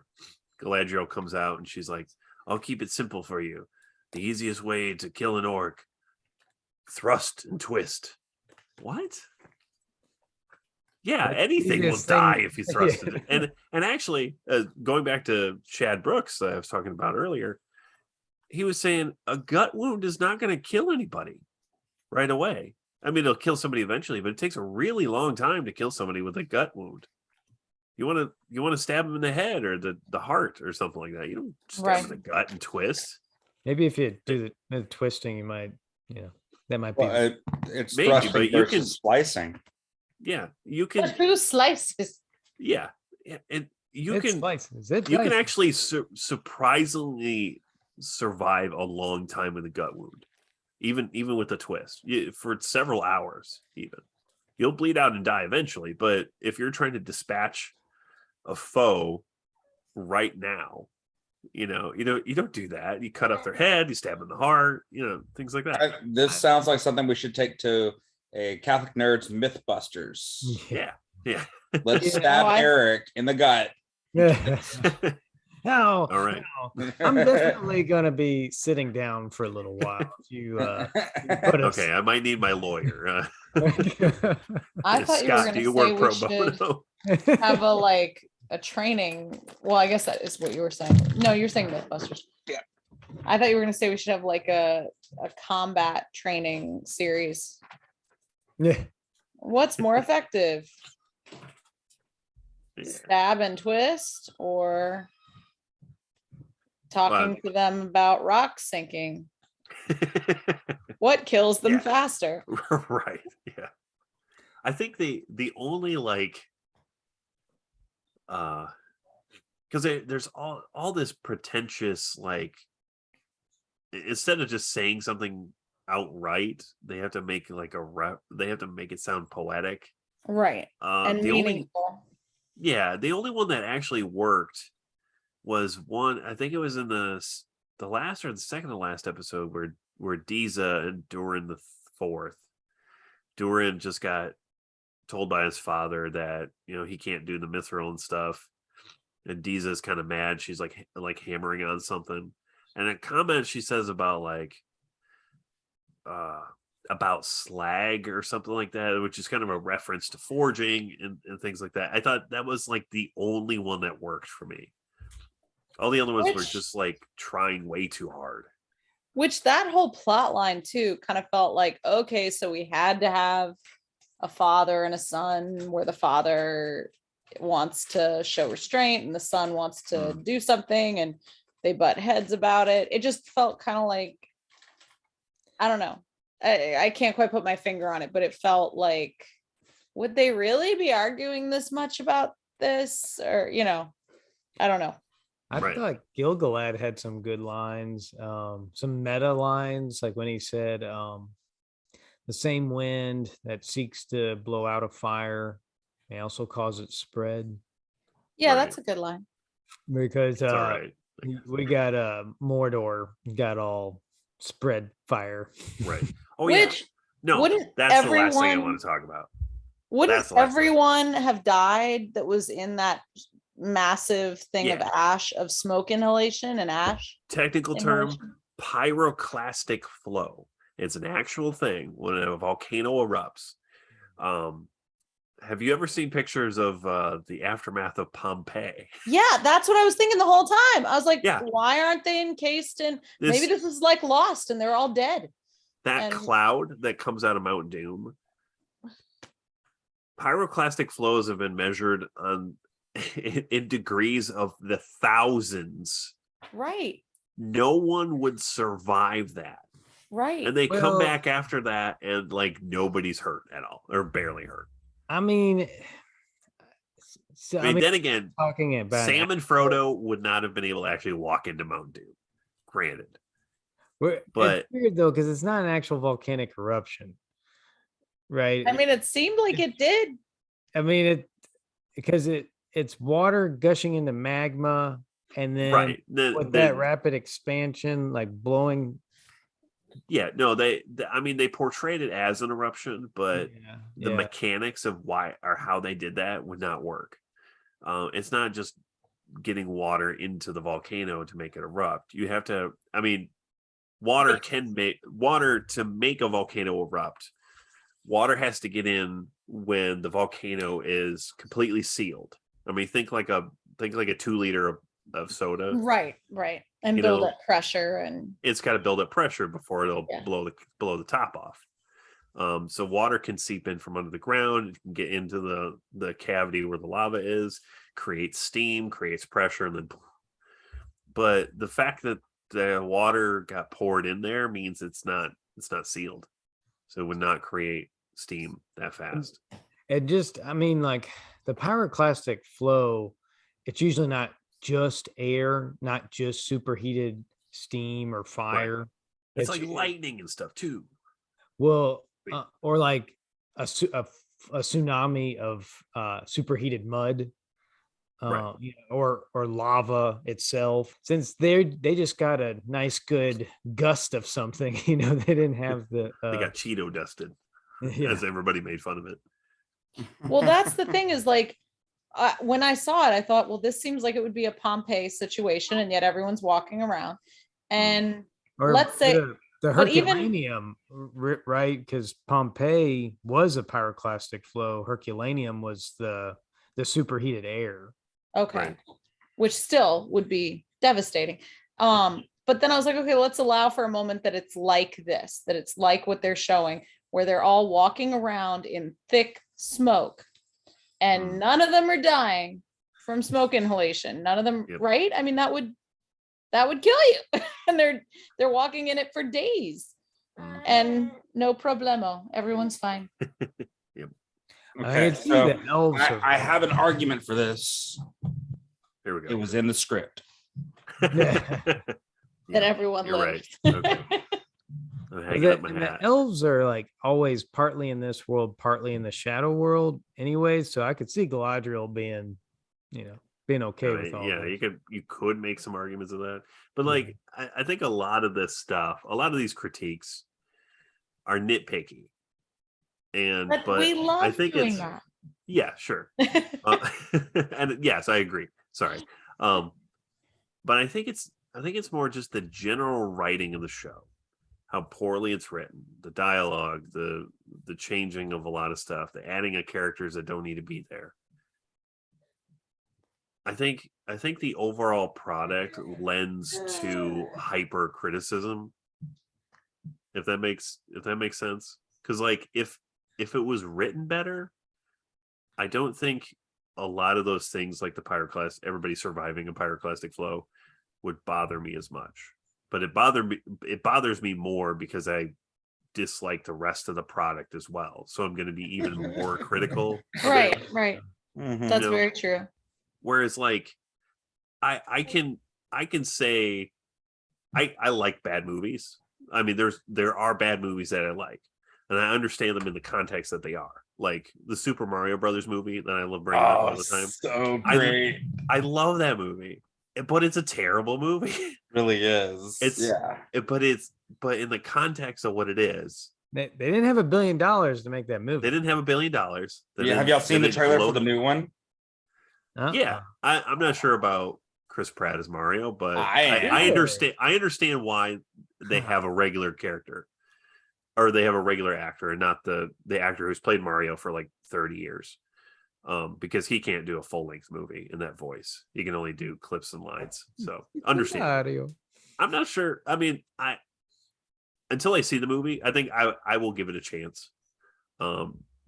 Galadriel comes out and she's like, "I'll keep it simple for you. The easiest way to kill an orc: thrust and twist." What? Yeah, anything will die if you thrust it. And actually, going back to Chad Brooks that I was talking about earlier, he was saying a gut wound is not going to kill anybody right away. I mean, it'll kill somebody eventually, but it takes a really long time to kill somebody with a gut wound. You want to stab them in the head or the heart or something like that. You don't stab in the gut and twist. Maybe if you do the twisting, you might, that might be. It's maybe, thrusting but you versus splicing. Yeah, you can. But who slices? Yeah, and you can actually surprisingly survive a long time with a gut wound, even with a twist, for several hours. Even you'll bleed out and die eventually, but if you're trying to dispatch a foe right now, you don't do that. You cut off their head, you stab in the heart, things like that. This sounds like something we should take to a Catholic Nerds Mythbusters. Yeah. Let's stab Eric in the gut. All right. I'm definitely gonna be sitting down for a little while. You put us... Okay, I might need my lawyer. I thought Scott, you were going to say we should have a training. Well, I guess that is what you were saying. No, you're saying Mythbusters. Yeah. I thought you were going to say we should have a combat training series. Yeah. What's more effective? Yeah. Stab and twist, or talking to them about rock sinking? What kills them faster? Right. Yeah. I think the only because there's all this pretentious, instead of just saying something outright, they have to make they have to make it sound poetic, right? And meaningful. The only one that actually worked was one. I think it was in the last or the second to last episode where Diza and Durin the Fourth. Durin just got told by his father that he can't do the mithril and stuff, and Diza's kind of mad. She's like hammering on something, and a comment she says about slag or something like that, which is kind of a reference to forging and things like that. I thought that was the only one that worked for me. All the other ones were just trying way too hard. Which that whole plot line too kind of felt like, okay, so we had to have a father and a son where the father wants to show restraint and the son wants to do something, and they butt heads about it. It just felt kind of like, I don't know. I can't quite put my finger on it, but it felt like, would they really be arguing this much about this? Or, I don't know. I thought Gil-galad had some good lines, some meta lines, like when he said, the same wind that seeks to blow out a fire may also cause it spread. Yeah, that's a good line. Because we got Mordor got all spread fire. Right. Oh, that's the last thing I want to talk about. Wouldn't everyone have died that was in that massive thing of ash, of smoke inhalation and ash? Technical term, pyroclastic flow. It's an actual thing when a volcano erupts. Have you ever seen pictures of the aftermath of Pompeii? Yeah, that's what I was thinking the whole time. I was like, Yeah. why aren't they encased in? Maybe this is like Lost and they're all dead. That cloud that comes out of Mount Doom. Pyroclastic flows have been measured on in degrees of the thousands. Right. No one would survive that. Right. And they come back after that and like nobody's hurt at all or barely hurt. I mean, then again, talking about Sam and Frodo would not have been able to actually walk into Mount Doom. Granted. But it's weird though, because it's not an actual volcanic eruption. Right. I mean, it seemed like it did. I mean, it's water gushing into magma, and then with that rapid expansion, like blowing. Yeah, no, they portrayed it as an eruption, but the mechanics of how they did that would not work. It's not just getting water into the volcano to make it erupt. You have to, water to make a volcano erupt. Water has to get in when the volcano is completely sealed. I mean, think like a 2 liter of soda. Right. And build up pressure, and it's got to build up pressure before it'll blow the top off. So water can seep in from under the ground. It can get into the cavity where the lava is, creates steam, creates pressure, and then. But the fact that the water got poured in there means it's not sealed, so it would not create steam that fast. It just, like the pyroclastic flow, it's usually not just air, not just superheated steam or fire. Right. It's like lightning and stuff too. Well, or like a tsunami of superheated mud, or lava itself. Since they just got a nice good gust of something, they didn't have the. They got Cheeto dusted, as everybody made fun of it. Well, that's the thing is like. When I saw it, I thought, well, this seems like it would be a Pompeii situation, and yet everyone's walking around. And let's say the Herculaneum, right? Because Pompeii was a pyroclastic flow. Herculaneum was the superheated air. Okay, right. Which still would be devastating. But then I was like, okay, let's allow for a moment that it's like this, that it's like what they're showing, where they're all walking around in thick smoke. And none of them are dying from smoke inhalation. None of them, right? I mean, that would kill you. And they're walking in it for days, and no problemo. Everyone's fine. Okay, so I have an argument for this. Here we go. It was in the script. That everyone lived. Right. Okay. The elves are like always partly in this world, partly in the shadow world anyway. So I could see Galadriel being okay with all yeah, this. you could make some arguments of that. But like I think a lot of this stuff, a lot of these critiques are nitpicky. But we love I think doing that. Yeah, sure. And yes, I agree. Sorry. But I think it's more just the general writing of the show. How poorly it's written, the dialogue, the changing of a lot of stuff, the adding of characters that don't need to be there. I think the overall product lends to hyper criticism. If that makes sense, because like if it was written better, I don't think a lot of those things like the pyroclastic, everybody surviving a pyroclastic flow, would bother me as much. But it bothers me more because I dislike the rest of the product as well. So I'm going to be even more critical. Right. Mm-hmm. That's very true. Whereas like I can say I like bad movies. I mean, there are bad movies that I like, and I understand them in the context that they are. Like the Super Mario Brothers movie that I love bringing up all the time. So great. I love that movie. But it's a terrible movie. It really is. But in the context of what it is, they didn't have $1 billion to make that movie. They didn't have $1 billion. Have y'all seen the trailer for the new one? Yeah, I'm not sure about Chris Pratt as Mario, but I understand why they have a regular character, or they have a regular actor, and not the actor who's played Mario for like 30 years. because he can't do a full-length movie in that voice. He can only do clips and lines. So understand. I'm not sure. I mean, until I see the movie, I think I will give it a chance.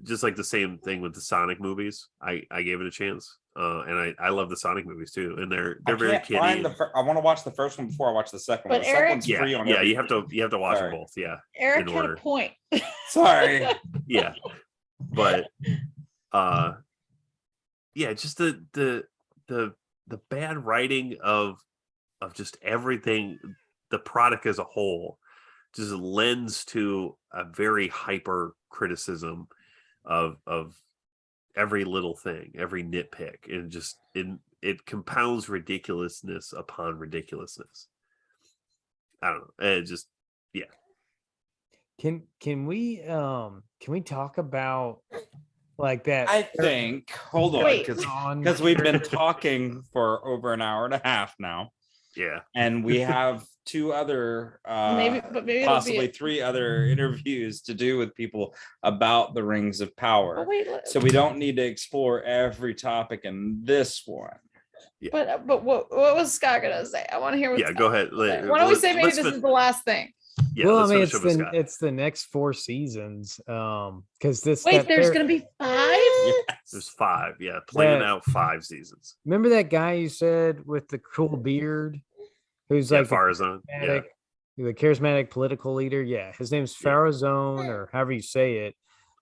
Just like the same thing with the Sonic movies. I gave it a chance. And I love the Sonic movies too. And they're very kiddie. I want to watch the first one before I watch the second one. But The second Eric, one's free on you everything. have to watch Sorry. them both. Yeah. Eric in had order. a point. Sorry. Yeah. But yeah, just the bad writing of just everything, the product as a whole just lends to a very hyper criticism of every little thing, every nitpick, and just it compounds ridiculousness upon ridiculousness. I don't know. It just Can we talk about like that? I think. Hold on, because we've been talking for over an hour and a half now. Yeah. And we have two other maybe possibly three other interviews to do with people about the Rings of Power. Oh, wait, so we don't need to explore every topic in this one. Yeah. But what was Scott gonna say? I want to hear what go ahead. Why don't we say maybe this is the last thing? Yeah, well, I mean, it's the next 4 seasons. Because there's gonna be 5. Yes. There's 5. Yeah, playing out 5 seasons. Remember that guy you said with the cool beard, who's like Farazan, the charismatic political leader? Yeah, his name's Farazan, or however you say it.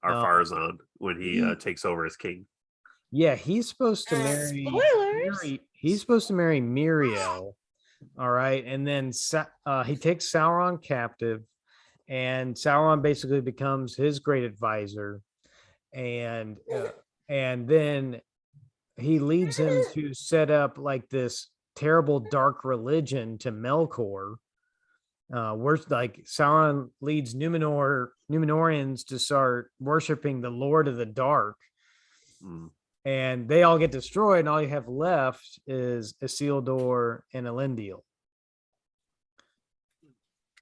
Farazan, when he takes over as king. Yeah, he's supposed to marry. He's supposed to marry Muriel. All right, and then he takes Sauron captive, and Sauron basically becomes his great advisor, and then he leads him to set up like this terrible dark religion to Melkor. Where like Sauron leads Numenorians to start worshiping the Lord of the Dark. And they all get destroyed, and all you have left is Isildur and Elendil.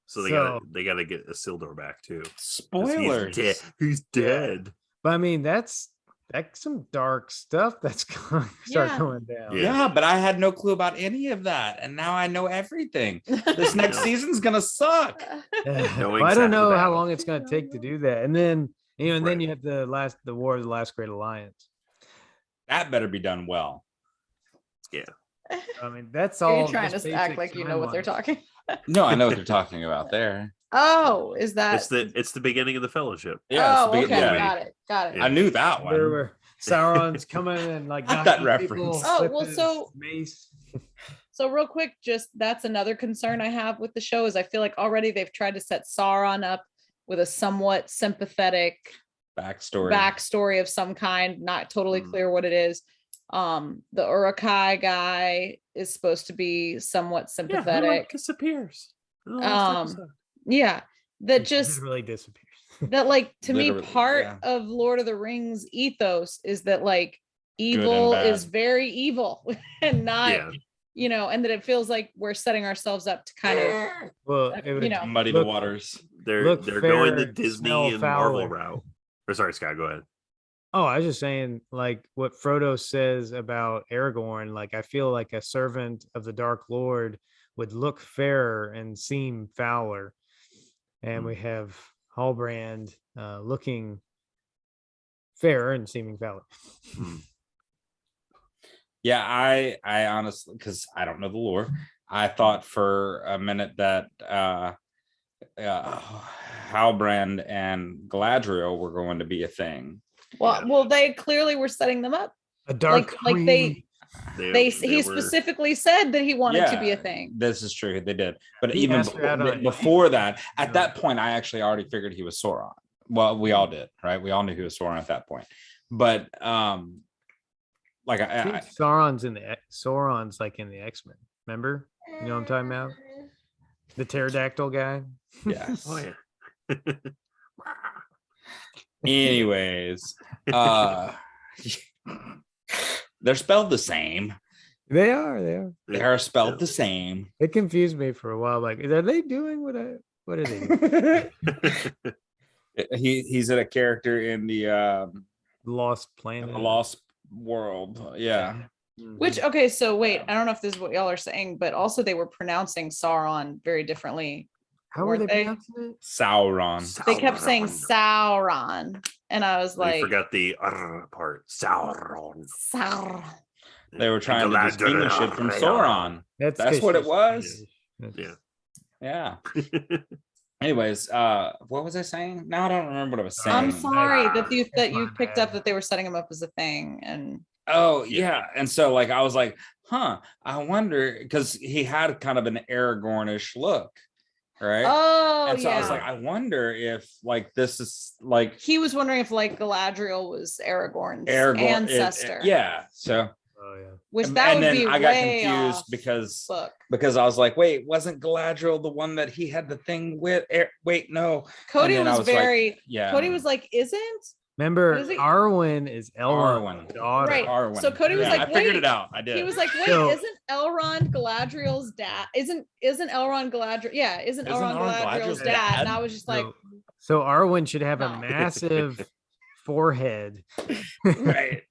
So they gotta get Isildur back too. Spoilers. He's dead. But I mean, that's some dark stuff that's going to start going down. Yeah, but I had no clue about any of that, and now I know everything. This next season's gonna suck. I don't know how long it's going to take to do that, and then then you have the War of the Last Great Alliance. That better be done well. Yeah. I mean, that's all. You're trying to act like you know what they're talking. No, I know what they're talking about there. Oh, is that? It's the beginning of the Fellowship. Yeah. Oh, okay, got it. I knew that one. Where Sauron's coming and like that reference. Oh well, so real quick, just that's another concern I have with the show is I feel like already they've tried to set Sauron up with a somewhat sympathetic backstory of some kind, not totally clear what it is. The Uruk-hai guy is supposed to be somewhat sympathetic. Disappears. That just really disappears. That like to me part of Lord of the Rings ethos is that like evil is very evil and not and that it feels like we're setting ourselves up to kind of muddy the waters. They're going the Disney and Marvel route. Or sorry, Scott, go ahead. Oh, I was just saying, like what Frodo says about Aragorn. Like, I feel like a servant of the Dark Lord would look fairer and seem fouler, and we have Halbrand looking fairer and seeming fouler. Yeah, I honestly, because I don't know the lore, I thought for a minute that Halbrand and Galadriel were going to be a thing. Well, they clearly were setting them up. A dark he specifically said that he wanted to be a thing. This is true, they did. But even before that, at that point, I actually already figured he was Sauron. Well, we all did, right? We all knew he was Sauron at that point. But like Sauron's like in the X-Men. Remember? You know what I'm talking about? The pterodactyl guy. Yes. Oh yeah. Anyways, they're spelled the same. They are spelled the same. It confused me for a while. Like, are they doing what are they doing? He's a character in the Lost Planet. world. Yeah. Which, okay, so wait, I don't know if this is what y'all are saying, but also they were pronouncing Sauron very differently. How were they pronouncing it? Sauron. They kept saying Sauron, and I was like, they forgot the part. Sauron. Sauron. They were trying to distinguish it from Sauron. That's what it was. Yeah. Anyways, what was I saying? Now I don't remember what I was saying. I'm sorry that you picked up that they were setting him up as a thing, and and so like I was like, I wonder, because he had kind of an Aragornish look, right? And so I was like, I wonder if like this is like, he was wondering if like Galadriel was Aragorn's ancestor. So which that would be I got confused because I was like, wait, wasn't Galadriel the one that he had the thing with? Wait, no. Cody was very Cody was like, isn't? Remember, Arwen is Elrond's daughter. Right. Arwen. So Cody was like, I figured it out. I did. He was like, wait, isn't Elrond Galadriel's dad? Isn't Elrond Galadriel? Yeah, isn't Elrond Galadriel's dad? And I was just like, so Arwen should have a massive forehead. Right.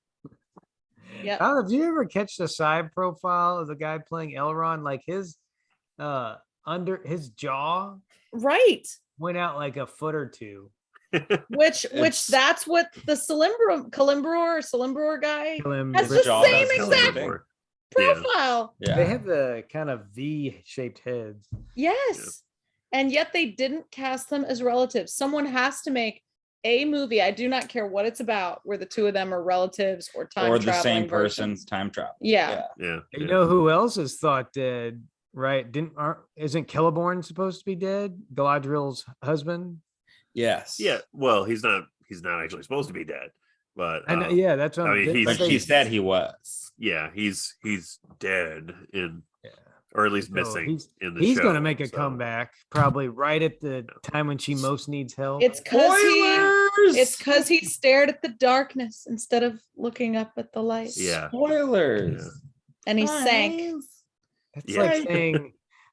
Yeah. I don't know. Did you ever catch the side profile of the guy playing Elrond? Like his under his jaw went out like a foot or two. Which that's what the Celebrimbor guy has the same exact profile. Yeah. They have the kind of V-shaped heads. Yes. And yet they didn't cast them as relatives. Someone has to make a movie, I do not care what it's about, where the two of them are relatives or time traveling or the same versions. person's time travel. Yeah. You know who else is thought dead, right? Isn't Celeborn supposed to be dead? Galadriel's husband? Yes. Yeah. Well, he's not actually supposed to be dead, but I know, that's what he said he was. Yeah, he's dead or at least missing in the show. He's going to make a comeback probably right at the time when she most needs help. It's because he stared at the darkness instead of looking up at the light. Yeah. Spoilers. Yeah. And he sank.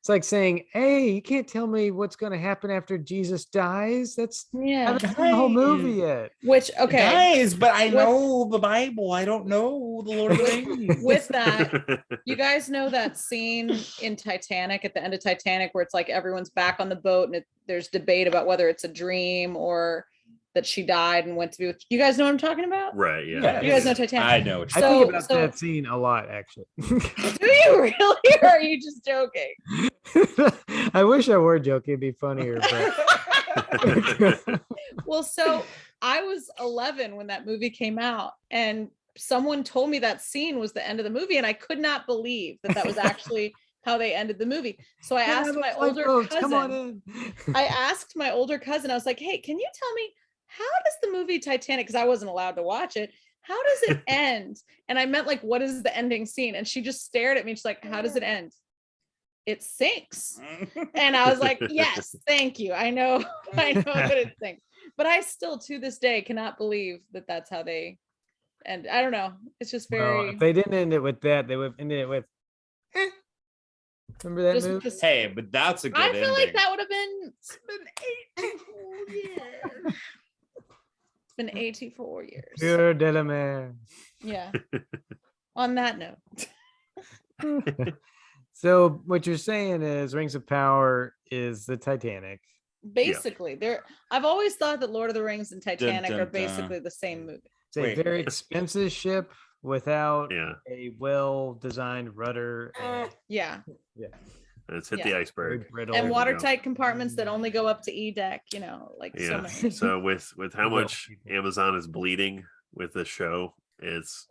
It's like saying, hey, you can't tell me what's going to happen after Jesus dies. I haven't seen the whole movie yet. Which, guys, but I know the Bible. I don't know the Lord of the Rings. With that, you guys know that scene in Titanic, at the end of Titanic, where it's like everyone's back on the boat and there's debate about whether it's a dream or that she died and went to be with you. Guys know what I'm talking about? Right. Yeah. You guys know Titanic. I know. I think about that scene a lot, actually. Do you really? Or are you just joking? I wish I were joking. It'd be funnier. But well, so I was 11 when that movie came out, and someone told me that scene was the end of the movie, and I could not believe that was actually how they ended the movie. So I asked my older cousin. Come on in. I asked my older cousin. I was like, "Hey, can you tell me how does the movie Titanic?" Because I wasn't allowed to watch it. How does it end? And I meant like, what is the ending scene? And she just stared at me. She's like, "How does it end?" It sinks. And I was like, yes, thank you. I know that it sinks. But I still, to this day, cannot believe that that's how they end. I don't know. It's just very. Well, if they didn't end it with that, they would have ended it with. Remember that movie? Hey, but that's a good ending. I feel like that would have been. It's been 84 years. It's been 84 years. Pure Delamere. Yeah. On that note. So what you're saying is Rings of Power is the Titanic. Basically, I've always thought that Lord of the Rings and Titanic are basically the same movie. It's a very expensive ship without a well-designed rudder. Yeah. It's hit the iceberg. And watertight compartments that only go up to E deck, so many. So with how much Amazon is bleeding with this show, it's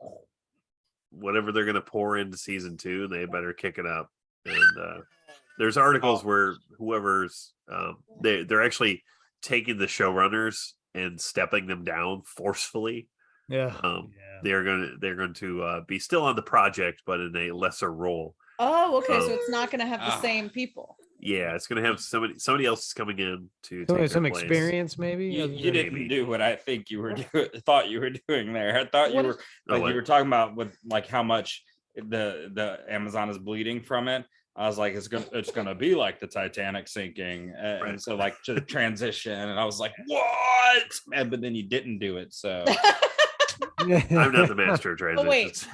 whatever they're going to pour into season 2, they better kick it up. And there's articles where whoever's they're actually taking the showrunners and stepping them down forcefully. They're going to be still on the project, but in a lesser role. Oh, okay. So it's not going to have the same people. Yeah, it's going to have somebody else is coming in to take some experience. Maybe you didn't do what I think you were thought you were doing there. I thought you were you were talking about with like how much the Amazon is bleeding from it. I was like, it's gonna be like the Titanic sinking, and so like to transition. And I was like, what? But then you didn't do it, so I'm not the master of transitions. Oh, wait.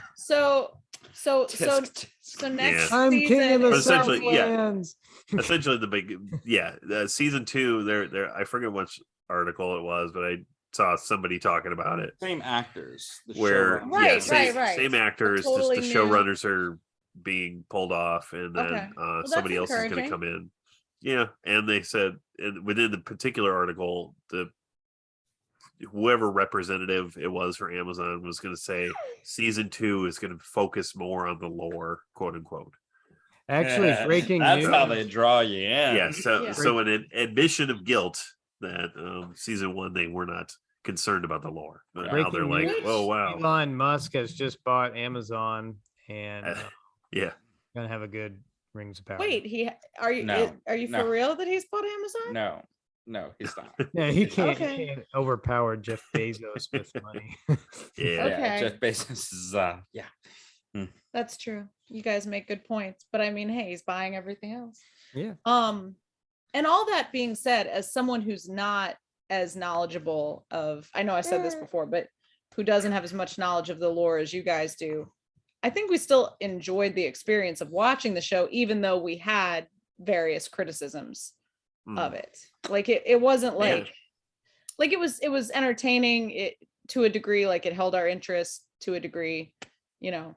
So next Yeah. I'm king of the season is essentially, yeah. Southlands. Essentially the big season 2 there I forget which article it was, but I saw somebody talking about it. Same actors. Where Right. same actors, Totally just the new. showrunners are being pulled off, and then Okay. Well, somebody that's else is going to encouraging. come in. Yeah, and they said within the particular article, whoever representative it was for Amazon was going to say season 2 is going to focus more on the lore, quote unquote. Actually, breaking That's news. how they draw you in. Yeah, so Yeah. an admission of guilt that season 1 they were not concerned about the lore, but now Breaking they're like, news, oh wow, Elon Musk has just bought Amazon and yeah. gonna have a good Rings of Power. Wait, are you No, for no. real that he's bought Amazon? No, he's not. Yeah, he can't, Okay. he can't overpower Jeff Bezos with money. Yeah. Okay. Yeah, Jeff Bezos is That's true. You guys make good points, but I mean, hey, he's buying everything else. Yeah. And all that being said, as someone who's not as knowledgeable of, I know I said this before, but who doesn't have as much knowledge of the lore as you guys do, I think we still enjoyed the experience of watching the show, even though we had various criticisms of it. Like it wasn't like it was entertaining it to a degree, like it held our interest to a degree, you know.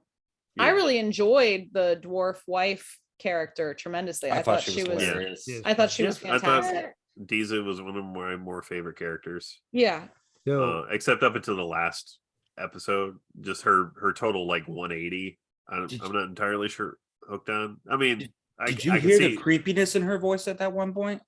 Yeah. I really enjoyed the dwarf wife character tremendously. I thought she was hilarious. Yeah. I thought she was I thought fantastic. Diza was one of my more favorite characters. Yeah. So Except up until the last episode, just her total like 180. I'm not entirely sure hooked on. I mean, Did you I can hear see the creepiness in her voice at that one point?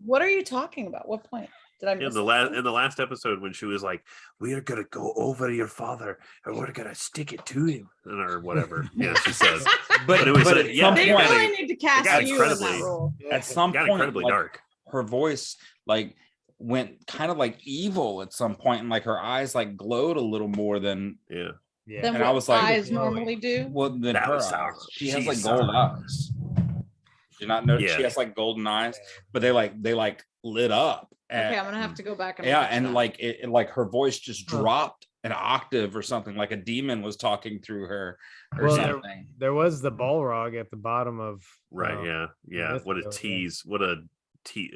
What are you talking about? What point? Did I miss in the last episode when she was like, "We are gonna go over your father and we're gonna stick it to him," or whatever. Yeah, she says. But it was but like, at yeah, some They point, really need to cast got you in that incredibly- role. at some got point, incredibly like, dark. her voice like went kind of like evil at some point, and like her eyes like glowed a little more than Yeah. yeah. Than And I what was like- eyes normally do. than That her was eyes. Sauron. She has like She's gold Sauron. eyes. Do you not know? Yeah. She has like golden eyes, but they lit up. Okay, I'm gonna have to go back and Yeah, watch and that. like it like her voice just Huh. dropped an octave or something, like a demon was talking through her or Well, something. there was the Balrog at the bottom of Right. Yeah. What a Mythos, tease. What a tease.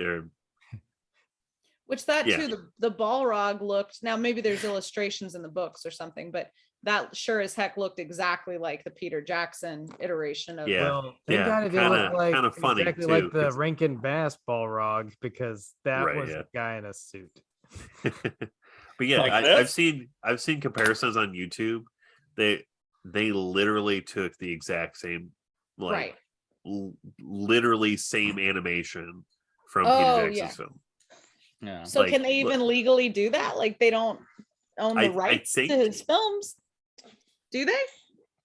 Which that Yeah. too, the Balrog looked, now maybe there's illustrations in the books or something, but that sure as heck looked exactly like the Peter Jackson iteration of Yeah. Well, thank Yeah, God it didn't look kinda- like kinda funny, exactly too, like the 'cause- Rankin Bass Balrog, because that Right, was yeah. a guy in a suit. But yeah, Like I've this? seen comparisons on YouTube. They literally took the exact same, like right. literally same animation from Oh, Peter Jackson's yeah. film. Yeah. So like, can they even legally do that? Like they don't own I the rights think- to his films, do they?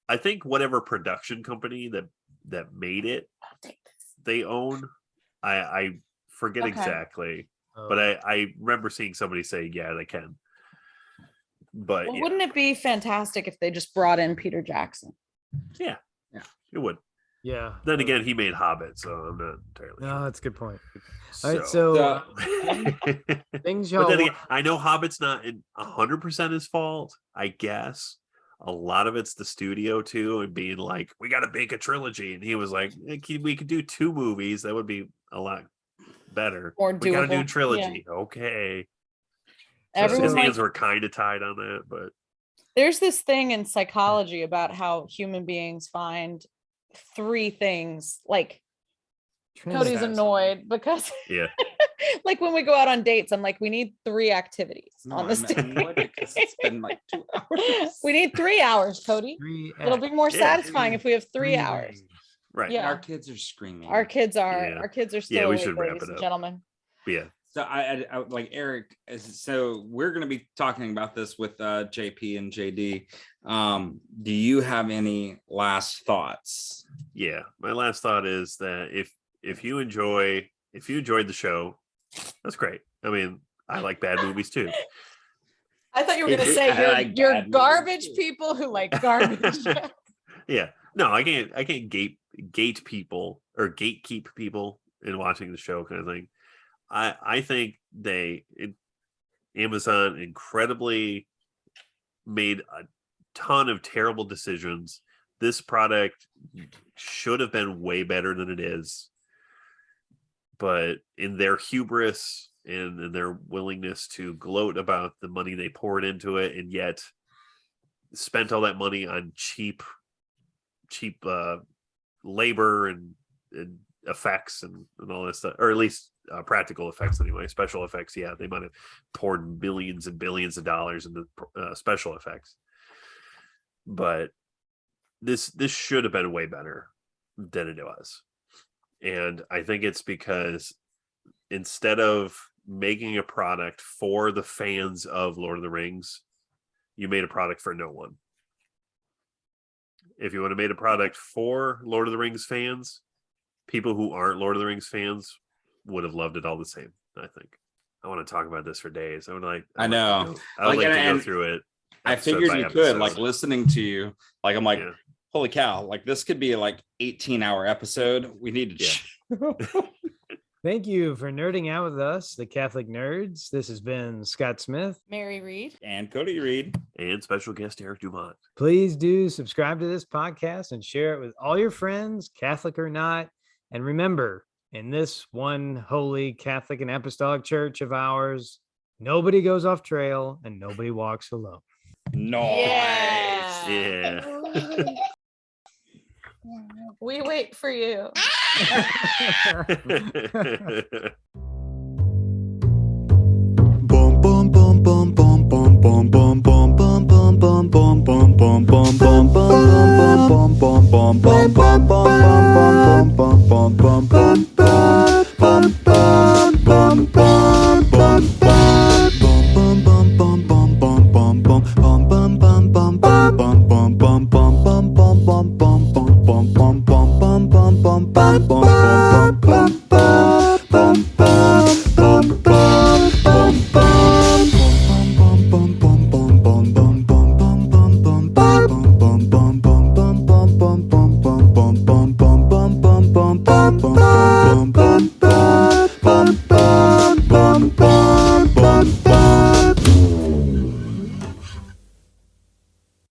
I think whatever production company that made it, I'll take this. they own. I forget Okay. exactly, Oh, but I remember seeing somebody say, yeah, they can. But Well, yeah, wouldn't it be fantastic if they just brought in Peter Jackson? it would. yeah. Then again, he made Hobbit, so I'm not entirely No, sure. that's a good point. All right, so things but y'all then wa- again, I know Hobbit's not 100% his fault. I guess a lot of it's the studio too, and being like, we got to make a trilogy, and he was like, we could do 2 movies. That would be a lot better. More We got to do doable. a trilogy. Okay. So Everyone his hands like- were kind of tied on that, but There's this thing in psychology about how human beings find 3 things. Like Cody's Trans- annoyed because yeah, like when we go out on dates, I'm like, we need 3 activities No, on this I'm annoyed date. because it's been like 2 hours. We need 3 hours, Cody. 3 It'll be more Yeah. satisfying if we have 3 hours. right. Yeah. Our kids are screaming. Our kids are Yeah. still we awake, should wrap ladies it and up. gentlemen. But yeah, So I like Eric. So we're going to be talking about this with JP and JD. Do you have any last thoughts? yeah. My last thought is that if you enjoyed the show, that's great. I mean, I like bad movies too. I thought you were going to I say like you're bad movies garbage too. people who like garbage. Yeah. No, I can't gate people or gatekeep people in watching the show kind of thing. I think Amazon incredibly made a ton of terrible decisions. This product should have been way better than it is. But in their hubris and in their willingness to gloat about the money they poured into it, and yet spent all that money on cheap labor and effects and all this stuff, or at least practical effects anyway. Special effects, yeah, they might have poured billions and billions of dollars into special effects, but this should have been way better than it was. And I think it's because instead of making a product for the fans of Lord of the Rings, you made a product for no one. If you would have made a product for Lord of the Rings fans, people who aren't Lord of the Rings fans would have loved it all the same. I think. I want to talk about this for days. I would like to go through it. I figured you could, like, listening to you, like, I'm like, holy cow, like this could be like 18-hour episode. We need to Thank you for nerding out with us, the Catholic Nerds. This has been Scott Smith, Mary Reed, and Cody Reed, and special guest Eric Dumont. Please do subscribe to this podcast and share it with all your friends, Catholic or not. And remember, in this one holy Catholic and Apostolic Church of ours, nobody goes off trail and nobody walks alone. Nice. Yeah. We wait for you. Boom, boom, boom, boom, boom, boom, boom, boom.